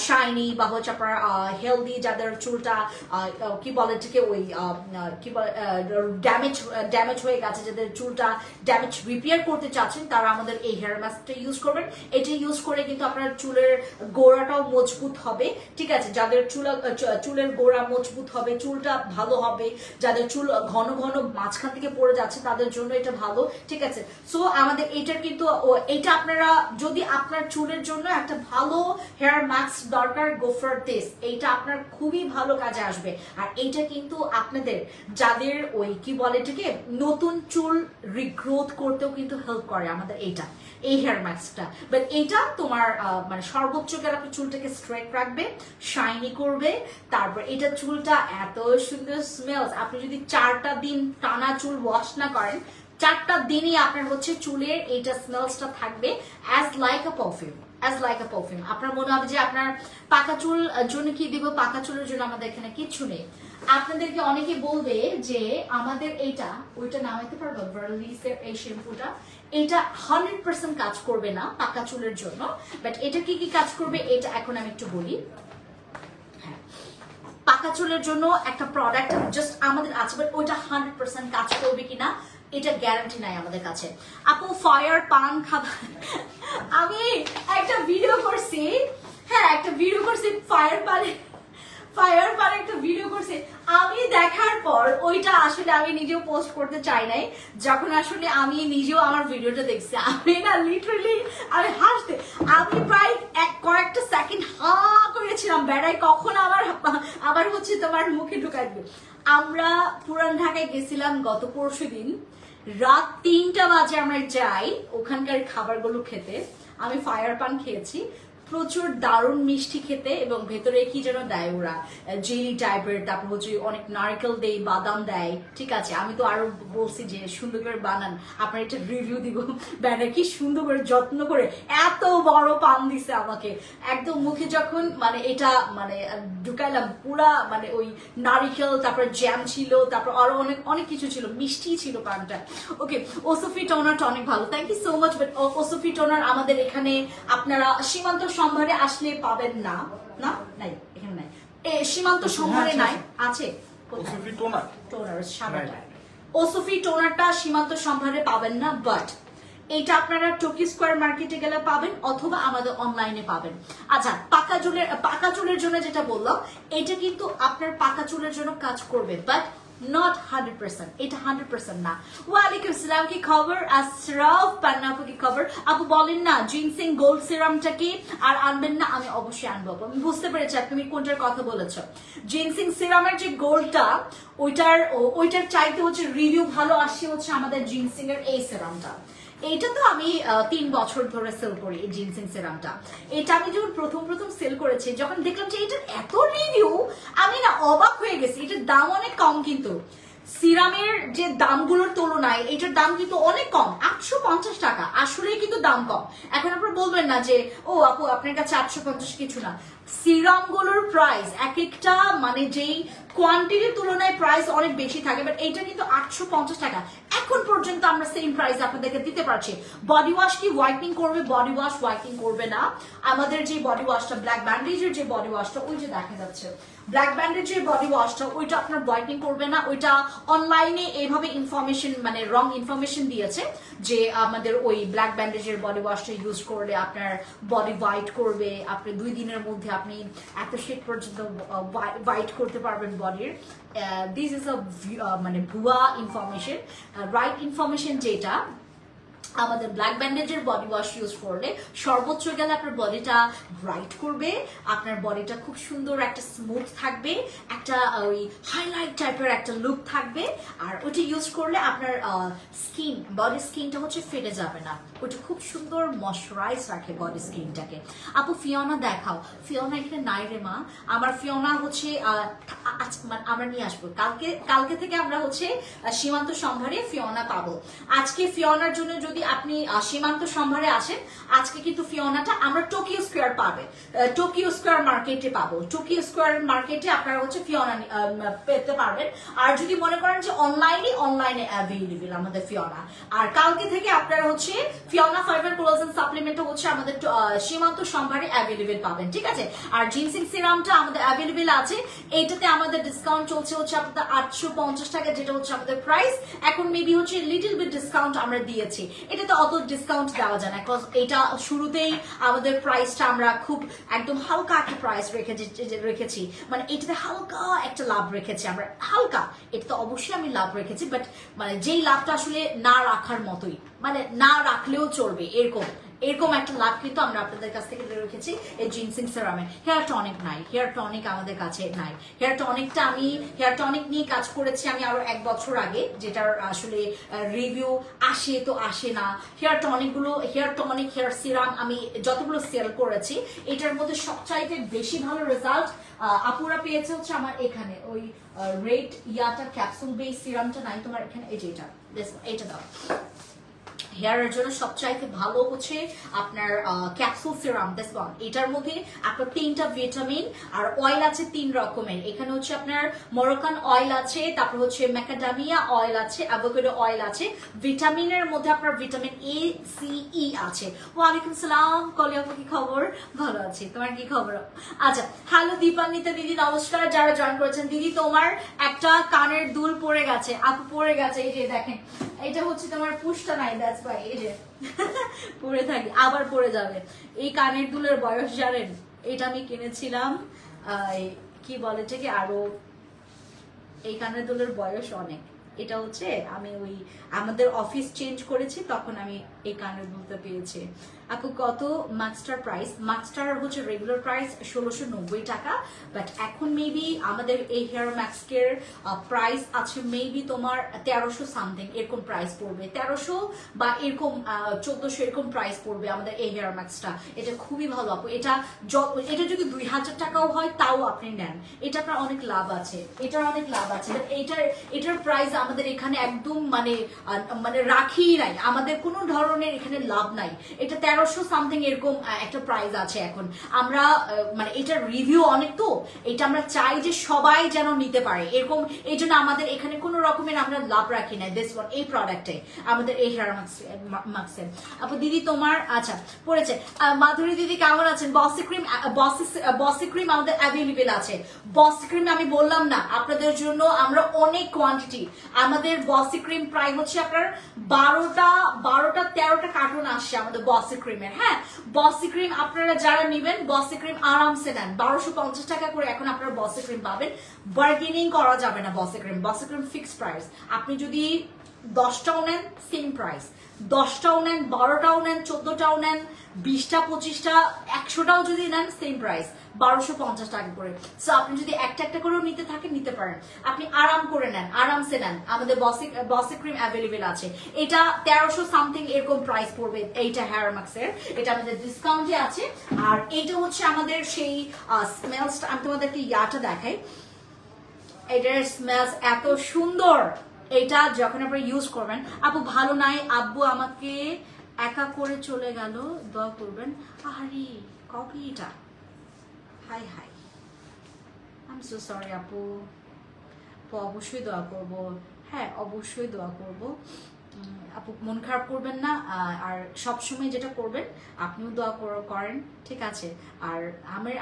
শাইনি, বা হচ্ছে আপনার হেলদি, যাদের চুলটা কি বলে এটাকে ওই কি বলে ড্যামেজ হয়ে গেছে, যাদের চুলটা ড্যামেজ রিপেয়ার করতে চাচ্ছেন, তারা আমাদের এই হেয়ার মাস্কটা ইউজ করবেন। এটা ইউজ করে কিন্তু আপনার চুলের গোড়াটাও মজবুত হবে, ঠিক আছে? যাদের চুলের গোড়া মজবুত হবে, চুলটা ভালো হবে, যাদের চুল ঘন ঘন মাঝখান থেকে পড়ে যাচ্ছে তাদের জন্য এটা ভালো, ঠিক আছে? সো আমাদের এটার কিন্তু এটা আপনারা যদি আপনার চুলের জন্য একটা ভালো হেয়ার মাস্ক দরকার, গো ফর দিস। এইটা আপনার খুবই ভালো কাজে আসবে। আর এইটা কিন্তু আপনাদের যাদের ওই কি বলে এটাকে নতুন চুল রিগ্রোথ করতেও কিন্তু হেল্প করে আমাদের এই হেয়ার মাস্কটা। বাট এইটা তোমার মানে সর্বোচ্চ কাল আপনার চুলটাকে স্ট্রেট রাখবে, শাইনি করবে। তারপর এটা চুলটা এত সুন্দর স্মেলস, আপনি যদি 4টা দিন টানা চুল ওয়াশ না করেন, 4টা দিনই আপনার হচ্ছে চুলের এইটা স্মেলসটা থাকবে অ্যাজ লাইক আ পারফিউম, অ্যাজ লাইক আ পারফিউম। আপনার মনে হবে যে আপনার পাকা চুল জন্য কি দিব, পাকা চুলের জন্য আমাদের এখানে কিচ্ছু নেই। আপনাদেরকে অনেকে বলবে যে আমাদের এইটা ওইটা নামাইতে পারবো, ভার্লিসের এই শ্যাম্পুটা, এটা 100% কাজ করবে না পাকা চুলের জন্য, বাট এটা কি কি কাজ করবে এটা এখন আমি একটু বলি। হ্যাঁ, পাকা চুলের জন্য একটা প্রোডাক্ট জাস্ট আমাদের আছে, বাট ওইটা 100% কাজ করবে কিনা এটা গ্যারান্টি নাই আমাদের কাছে। আপু ফায়ার পান খাবার, আমি একটা ভিডিও করছি, হ্যাঁ একটা ভিডিও করছি ফায়ার পানে একটা ভিডিও করছে, আমি দেখার পর ওইটা আসলে আমি নিজেও পোস্ট করতে চাই নাই। যখন আসলে আমি নিজেও আমার ভিডিওটা দেখছি, আমি না লিটারালি আমি হাসতে, আমি প্রায় কয়েকটা সেকেন্ড হা করেছিলাম, বেড়াই কখন আবার হচ্ছে তোমার মুখে ঢুকাই দিবে। আমরা পুরান ঢাকায় গেছিলাম গত পরশুদিন, রাত 3টা বাজে আমরা যাই ওখানকার খাবারগুলো খেতে। আমি ফায়ার পান খেয়েছি, প্রচুর দারুণ মিষ্টি খেতে, এবং ভেতরে কি যেন দেয় ওরা জেলি টাইপের, তারপর হচ্ছে অনেক নারকেল দেয়, বাদাম দেয়, ঠিক আছে? আমি তো আরো বলছি যে সুন্দর করে বানান, আপনার এটা রিভিউ দিব, ব্যানার কি সুন্দর করে যত্ন করে এত বড় পান দিছে আমাকে, একদম মুখে যখন মানে এটা মানে ঢুকাইলাম পুরা মানে ওই নারিকেল, তারপর জ্যাম ছিল, তারপর আরো অনেক কিছু ছিল, মিষ্টি ছিল পানটা। ওকে, ওসফি টোনারটা অনেক ভালো, thank you so much. But ওসফি টোনার আমাদের এখানে আপনারা সীমান্ত সম্ভারে আসলে পাবেন না, না নাই এখানে নাই, সীমান্ত সম্ভারে নাই, আছে ওসফি টোনারটা সীমান্ত সম্ভারে পাবেন না, বাট এইটা আপনারা টোকি স্কোয়ার মার্কেটে গেলে পাবেন, অথবা আমাদের অনলাইনে পাবেন। আচ্ছা, পাকা চুলের জন্য যেটা বললাম, এটা কিন্তু আপনার পাকা চুলের জন্য কাজ করবে, বাট not 100%, এটা 100% না। ওয়ালাইকুম আসসালাম, কি খবর? আশরাফ পান্না আপু কি খবর? আপু বলেন না জিনসিং গোল্ড সিরামটা কি আর আনবেন না? আমি অবশ্যই আনবো আপু, আমি বুঝতে পেরেছি তুমি কোনটার কথা বলেছো। জিনসিং সিরামের যে গোল্ডটা, ওইটার চাইতে হচ্ছে রিভিউ ভালো আসছে হচ্ছে আমাদের জিনসিং এর এই সিরামটা। এইটা তো আমি 3 বছর ধরে সেল করি এই জিনসিং সিরামটা। এটা আমি যখন প্রথম সেল করেছি, যখন দেখলাম যে এটার এত রিভিউ, আমি না অবাক হয়ে গেছি। এটার দাম অনেক কম, কিন্তু সিরামের যে দামগুলোর তুলনায় এটার দাম কিন্তু অনেক কম, 850 টাকা। আসলেই কিন্তু দাম কম। এখন আপনারা বলবেন না যে ও আপু আপনার কাছে 850 কিছু না। সিরামগুলোর প্রাইস এক একটা মানে যেই কোয়ান্টিটির তুলনায় প্রাইস অনেক বেশি থাকে, বাট এইটা কিন্তু 850 টাকা। এখন পর্যন্ত আমরা সেম প্রাইস আপনাদেরকে দিতে পারছি। বডি ওয়াশ কি হোয়াইটনিং করবে? বডি ওয়াশ হোয়াইটনিং করবে না। আমাদের যে বডি ওয়াশটা ব্ল্যাক ব্যান্ডেজের যে বডি ওয়াশটা, ওই যে দেখা যাচ্ছে ব্ল্যাক ব্যান্ডের যে বডি ওয়াশটা ওইটা আপনার হোয়াইটনিং করবে না, ওইটা অনলাইনে এইভাবে ইনফরমেশন মানে রং ইনফরমেশন দিয়েছে যে আমাদের ওই ব্ল্যাক ব্যান্ডেজের বডি ওয়াশটা ইউজ করলে আপনার বডি হোয়াইট করবে, আপনি 2 দিনের মধ্যে আপনি এত শেড পর্যন্ত হোয়াইট করতে পারবেন বডির। দিস ইজ আ মানে ভুয়া ইনফরমেশন। রাইট ইনফরমেশন যেটা আমাদের ব্ল্যাক ব্যান্ডেজের বডি ওয়াশ ইউজ করলে সর্বোচ্চ গেলে আপনার বডিটা ব্রাইট করবে, আপনার বডিটা খুব সুন্দর একটা স্মুথ থাকবে, একটা ওই হাইলাইট টাইপের একটা লুক থাকবে। আর ওইটা ইউজ করলে আপনার স্কিন বডি স্কিনটা হচ্ছে ফেটে যাবে না, ওইটা খুব সুন্দর ময়শ্চারাইজ রাখে বডি স্কিনটাকে। আপু ফিওনা দেখাও, ফিওনা এখানে নাই রে মা, আমার ফিওনা হচ্ছে আমরা নিয়ে আসবো কালকে থেকে আমরা হচ্ছে সীমান্ত সম্ভারে ফিওনা পাবো। আজকে ফিওনার জন্য যদি আপনি সীমান্ত সম্ভারে আসেন, আজকে কিন্তু ফিওনাটা আমরা টোকিও স্কোয়ার পাবে, টোকিও স্কোয়ার মার্কেটে পাবো, টোকিও স্কোয়ার মার্কেটে আপনারা হচ্ছে ফিওনা পেতে পারবেন। আর যদি মনে করেন যে অনলাইনে অ্যাভেলেবেল আমাদের ফিওনা। আর কালকে থেকে আপনারা হচ্ছে ফিওনা ফাইবার কোলাজেন সাপ্লিমেন্টও হচ্ছে আমাদের সীমান্ত সম্ভারে অ্যাভেলেবেল পাবেন, ঠিক আছে। আর জিনসিং সিরামটা আমাদের অ্যাভেলেবেল আছে, এইটাতে আমাদের ডিসকাউন্ট চলছে হচ্ছে আপনাদের 850 টাকা, যেটা হচ্ছে আমাদের প্রাইস। এখন মেবি হচ্ছে লিটল বিট ডিসকাউন্ট আমরা দিয়েছি, এটাতে অত ডিসকাউন্ট দেওয়া যায় না, বিকজ এটা শুরুতেই আমাদের প্রাইসটা আমরা খুব একদম হালকা একটা প্রাইস রেখেছি, মানে এটাতে হালকা একটা লাভ রেখেছি আমরা, হালকা। এটাতে অবশ্যই আমি লাভ রেখেছি, বাট মানে যেই লাভটা আসলে না রাখার মতোই, মানে না রাখলেও চলবে এরকম একটা লাভ কিন্তু আমরা আপনাদের কাছ থেকে রেখেছি এই জিনসিং সিরামে। হেয়ার টনিক নাই, হেয়ার টনিক আমাদের কাছে নাই। হেয়ার টনিকটা আমি হেয়ার টনিক নিয়ে কাজ করেছি আমি আরো 1 বছর আগে, যেটার আসলে রিভিউ আসে তো আসে না। হেয়ার টনিকগুলো, হেয়ার টনিক, হেয়ার সিরাম আমি যতগুলো সেল করেছি, এটার মধ্যে সবচাইতে বেশি ভালো রেজাল্ট আপুরা পেয়েছে হচ্ছে আমার এখানে ওই রেড ইয়াটা ক্যাপসুল বেস সিরামটা নাই তোমার এখানে, এই যে এটা দাও। হেয়ারের জন্য সবচাইতে ভালো হচ্ছে আপনার ক্যাপসুল সিরাম দিস ওয়ান। এটার মধ্যে আপনার 3টা ভিটামিন আর অয়েল আছে 3 রকমের। এখানে হচ্ছে আপনার মরোকান অয়েল আছে, তারপর হচ্ছে ম্যাকাডামিয়া অয়েল আছে, অ্যাভোকাডো অয়েল আছে। ভিটামিনের মধ্যে আপনার ভিটামিন এ, সি, ই আছে। ওয়ালাইকুম সালাম কলি আপু, কি খবর? ভালো আছি, তোমার কি খবর? আচ্ছা, হ্যালো দীপান্বিতা দিদি, নমস্কার। যারা জয়েন করেছেন, দিদি তোমার একটা কানের দুল পড়ে গেছে, আপু পড়ে গেছে, এই যে দেখেন, এটা হচ্ছে তোমার পুষ্টা নাই, দ্যাটস ওয়াই এই যে পরে থাকি, আবার পরে যাবে। এই কানের দুলের বয়স জানেন? এটা আমি কিনেছিলাম কি বলে থেকে আরো, এই কানের দুলের বয়স অনেক। এটা হচ্ছে আমি ওই আমাদের অফিস চেঞ্জ করেছি, তখন আমি এই কানের দুলটা পেয়েছি। আপু কত মাক্সটার প্রাইস? মাক্সটার হচ্ছে রেগুলার প্রাইস 1690 টাকা, বাট এখন মেবি আমাদের এই হেয়ার ম্যাক্সের প্রাইস আছে মেবি তোমার 1300 সামথিং এরকম প্রাইস পড়বে, 1300 বা এরকম 1400 এরকম প্রাইস পড়বে আমাদের এই হেয়ার ম্যাক্সটা। এটা খুবই ভালো আপু, এটা যদি 2000 টাকাও হয় তাও আপনি নেন, এটা আপনার অনেক লাভ আছে, এটার অনেক লাভ আছে। এটার প্রাইস আমাদের এখানে একদম মানে রাখি নাই, আমাদের কোনো ধরনের এখানে লাভ নাই। এটা 1300 সামথিং এরকম একটা প্রাইস আছে এখন। আমরা মানে এটার রিভিউ অনেক, তো এটা আমরা চাই যে সবাই যেন নিতে পারে এরকম, এই জন্য আমাদের এখানে কোনো রকমের আমরা লাভ রাখি নাই দিস ওয়ান, এই প্রোডাক্টে আমাদের এই হেয়ার মাস্কের। আপু দিদি তোমার আচ্ছা পড়েছে। মাধুরী দিদি কেমন আছেন? বসি ক্রিম আমাদের অ্যাভেলেবেল আছে। বসি ক্রিম আমি বললাম না আপনাদের জন্য আমরা অনেক কোয়ান্টিটি, আমাদের বসি ক্রিম প্রায় হচ্ছে আপনার 13টা কার্টুন আসছে আমাদের বসি ক্রিমের। হ্যাঁ, বসি ক্রিম আপনারা যারা নেবেন, বসি ক্রিম আরামসে নেন, 1250 টাকা করে এখন আপনারা বসি ক্রিম পাবেন, বার্গেনিং করা যাবে না। বসি ক্রিম ফিক্সড প্রাইস, আপনি যদি 10টাও নেন সেম প্রাইস, 10টাও নেন, 12টাও নেন, 14টাও নেন, 20টা, 25টা, 100টাও যদি নেন সেম প্রাইস, 1250 টাকা করে। সো আপনি যদি একটা করেও নিতে থাকেন নিতে পারেন, আপনি আরাম করে নেন, আরামসে নেন, আমাদের বসি ক্রিম অ্যাভেলেবেল আছে। এটা 1300 সামথিং এরকম প্রাইস পড়বে এইটা হেয়ার ম্যাক্সের, এটা আমাদের ডিসকাউন্টে আছে। আর এইটা হচ্ছে আমাদের সেই স্মেলসটা, আমি তোমাদেরকে ইয়াটা দেখাই, এটার স্মেলস এত সুন্দর, এটা যখন আপনি ইউজ করবেন। আপু ভালো নাই, আব্বু আমাকে একা করে চলে গেল, দোয়া করবেন। আরে কপি এটা, hi I am so sorry আপু, অবশ্যই দোয়া করব, হ্যাঁ অবশ্যই দোয়া করব। আপু মন খারাপ করবেন না, আর সবসময় যেটা করবেন আপনিও দোয়া করেন, ঠিক আছে? আর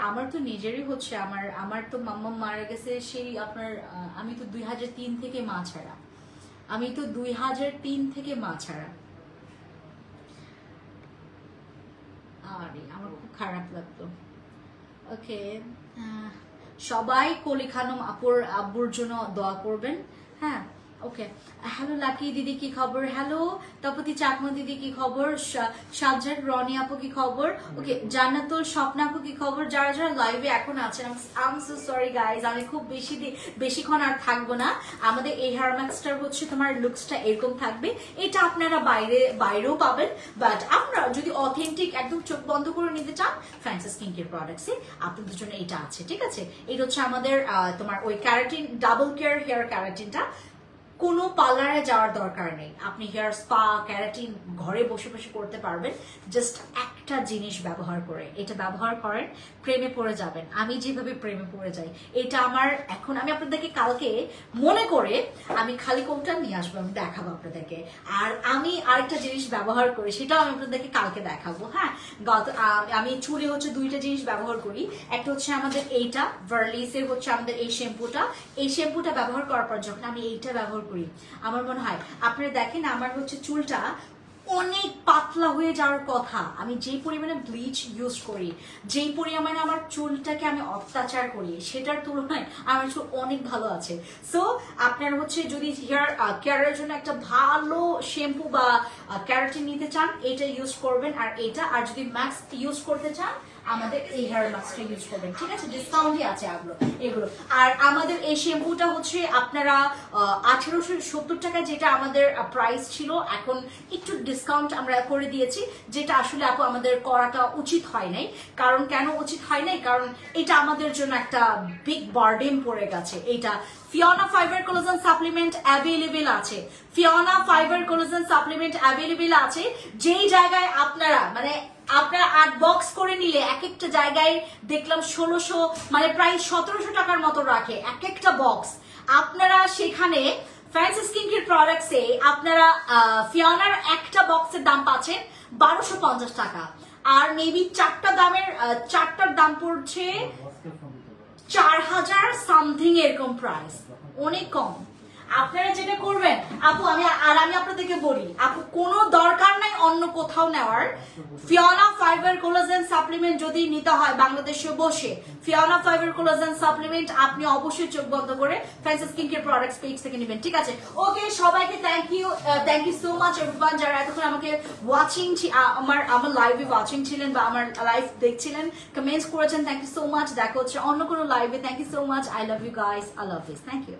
আমার তো নিজেরই হচ্ছে, আমার তো মাম্মা মারা গেছে সেই আপনার আমি তো 2003 থেকে মা ছাড়া, মা ছাড়া। আরে আমার খুব খারাপ লাগতো। ওকে, সবাই কলি খানম আব্বুর জন্য দোয়া করবেন, হ্যাঁ? ওকে, হ্যালো লাকি দিদি কি খবর? হ্যালো তপতি চাকমা দিদি কি খবর? সাজ্জাদ রনি আপু কি খবর? ওকে, জান্নাতুল স্বপ্না আপু কি খবর? যারা যারা লাইভে এখন আছেন, I am so sorry guys, আমি খুব বেশিক্ষণ আর থাকবো না। আমাদের এই হেয়ার ম্যাক্সটার হচ্ছে তোমার লুকসটা এরকম থাকবে, এটা আপনারা বাইরেও পাবেন, বাট আপনারা যদি অথেন্টিক একদম চোখ বন্ধ করে নিতে চান, ফ্যান্সি স্কিন কেয়ার প্রোডাক্টসে আপনাদের জন্য এটা আছে, ঠিক আছে? এটা হচ্ছে আমাদের তোমার ওই ক্যারাটিন ডাবল কেয়ার হেয়ার ক্যারাটিনটা। কোনো পার্লারে যাওয়ার দরকার নেই, আপনি হেয়ার স্পা ক্যারাটিন ঘরে বসে বসে করতে পারবেন, জাস্ট একটা জিনিস ব্যবহার করে। এটা ব্যবহার করেন, প্রেমে পড়ে যাবেন। আমি যেভাবে প্রেমে পড়ে যাই, এটা আমার এখন আমি আপনাদেরকে কালকে মনে করে আমি খালি কোনটা নিয়ে আসবো, আমি দেখাবো আপনাদেরকে। আর আমি আরেকটা জিনিস ব্যবহার করি, সেটাও আমি আপনাদেরকে কালকে দেখাবো, হ্যাঁ? আমি চুলে হচ্ছে দুইটা জিনিস ব্যবহার করি। একটা হচ্ছে আমাদের এইটা ভার্লিসের হচ্ছে আমাদের এই শ্যাম্পুটা ব্যবহার করার পর যখন আমি এইটা ব্যবহার করি, আমার মনে হয় আপনারা দেখেন আমার হচ্ছে চুলটা অনেক পাতলা হয়ে যাওয়ার কথা। আমি যেই পরিমাণে ব্লিচ ইউজ করি, যেই পরিমাণে আমার চুলটাকে আমি অত্যাচার করি, সেটার তুলনায় আমার চুল অনেক ভালো আছে। সো আপনারা হচ্ছে যদি হেয়ার কেয়ারের জন্য একটা ভালো শ্যাম্পু বা ক্যারাটিন নিতে চান, এটা ইউজ করবেন। আর এটা, আর যদি ম্যাক্স ইউজ করতে চান, আমাদের এই হেয়ার মাস্কটা ইউজ করবেন, ঠিক আছে? ডিসকাউন্টই আছে এগুলো। আর আমাদের এই শ্যাম্পুটা হচ্ছে আপনারা 1870 টাকা যেটা আমাদের প্রাইস ছিল, এখন একটু ডিসকাউন্ট আমরা করে দিয়েছি, যেটা আসলে আপু আমাদের করাটা উচিত হয় নাই। কারণ কেন উচিত হয় নাই? কারণ এটা আমাদের জন্য একটা বিগ বার্ডেন পড়ে গেছে। এটা Fiona fibre collagen supplement available আছে, যেই জায়গায় আপনারা মানে আপনারা 8 বক্স করে নিলে এক একটা জায়গায় দেখলাম 1600 মানে প্রায় 1700 টাকার মতো রাখে এক একটা বক্স। আপনারা সেখানে ফ্যান্সি স্কিন কেয়ার প্রোডাক্টসে আপনারা ফিওনার একটা বক্সের দাম পাচ্ছেন 1250 টাকা, আর মেবি চারটার দাম পড়ছে 4000 সামথিং এরকম প্রাইস, অনেক কম। আপনারা যেটা করবেন আপু, আমি আপনাদেরকে বলি আপু, কোনো দরকার নাই অন্য কোথাও নেওয়ার। ফিওনা ফাইবার কোলাজেন সাপ্লিমেন্ট যদি নিতে হয় বাংলাদেশে বসে, ফিওনা ফাইবার কোলাজেন সাপ্লিমেন্ট আপনি অবশ্যই চোখ বন্ধ করে fancy skin care products page থেকে নেবেন, ঠিক আছে? ওকে, সবাইকে thank you so much everyone, যারা এতক্ষণ আমাকে ওয়াচিং আমার লাইভে ওয়াচিং ছিলেন বা আমার লাইভ দেখছিলেন, কমেন্টস করেছেন, থ্যাংক ইউ সো মাচ। দেখা হচ্ছে অন্য কোনো লাইভে। Thank you so much, I love you guys, আল্লাহ হাফিজ, থ্যাংক ইউ।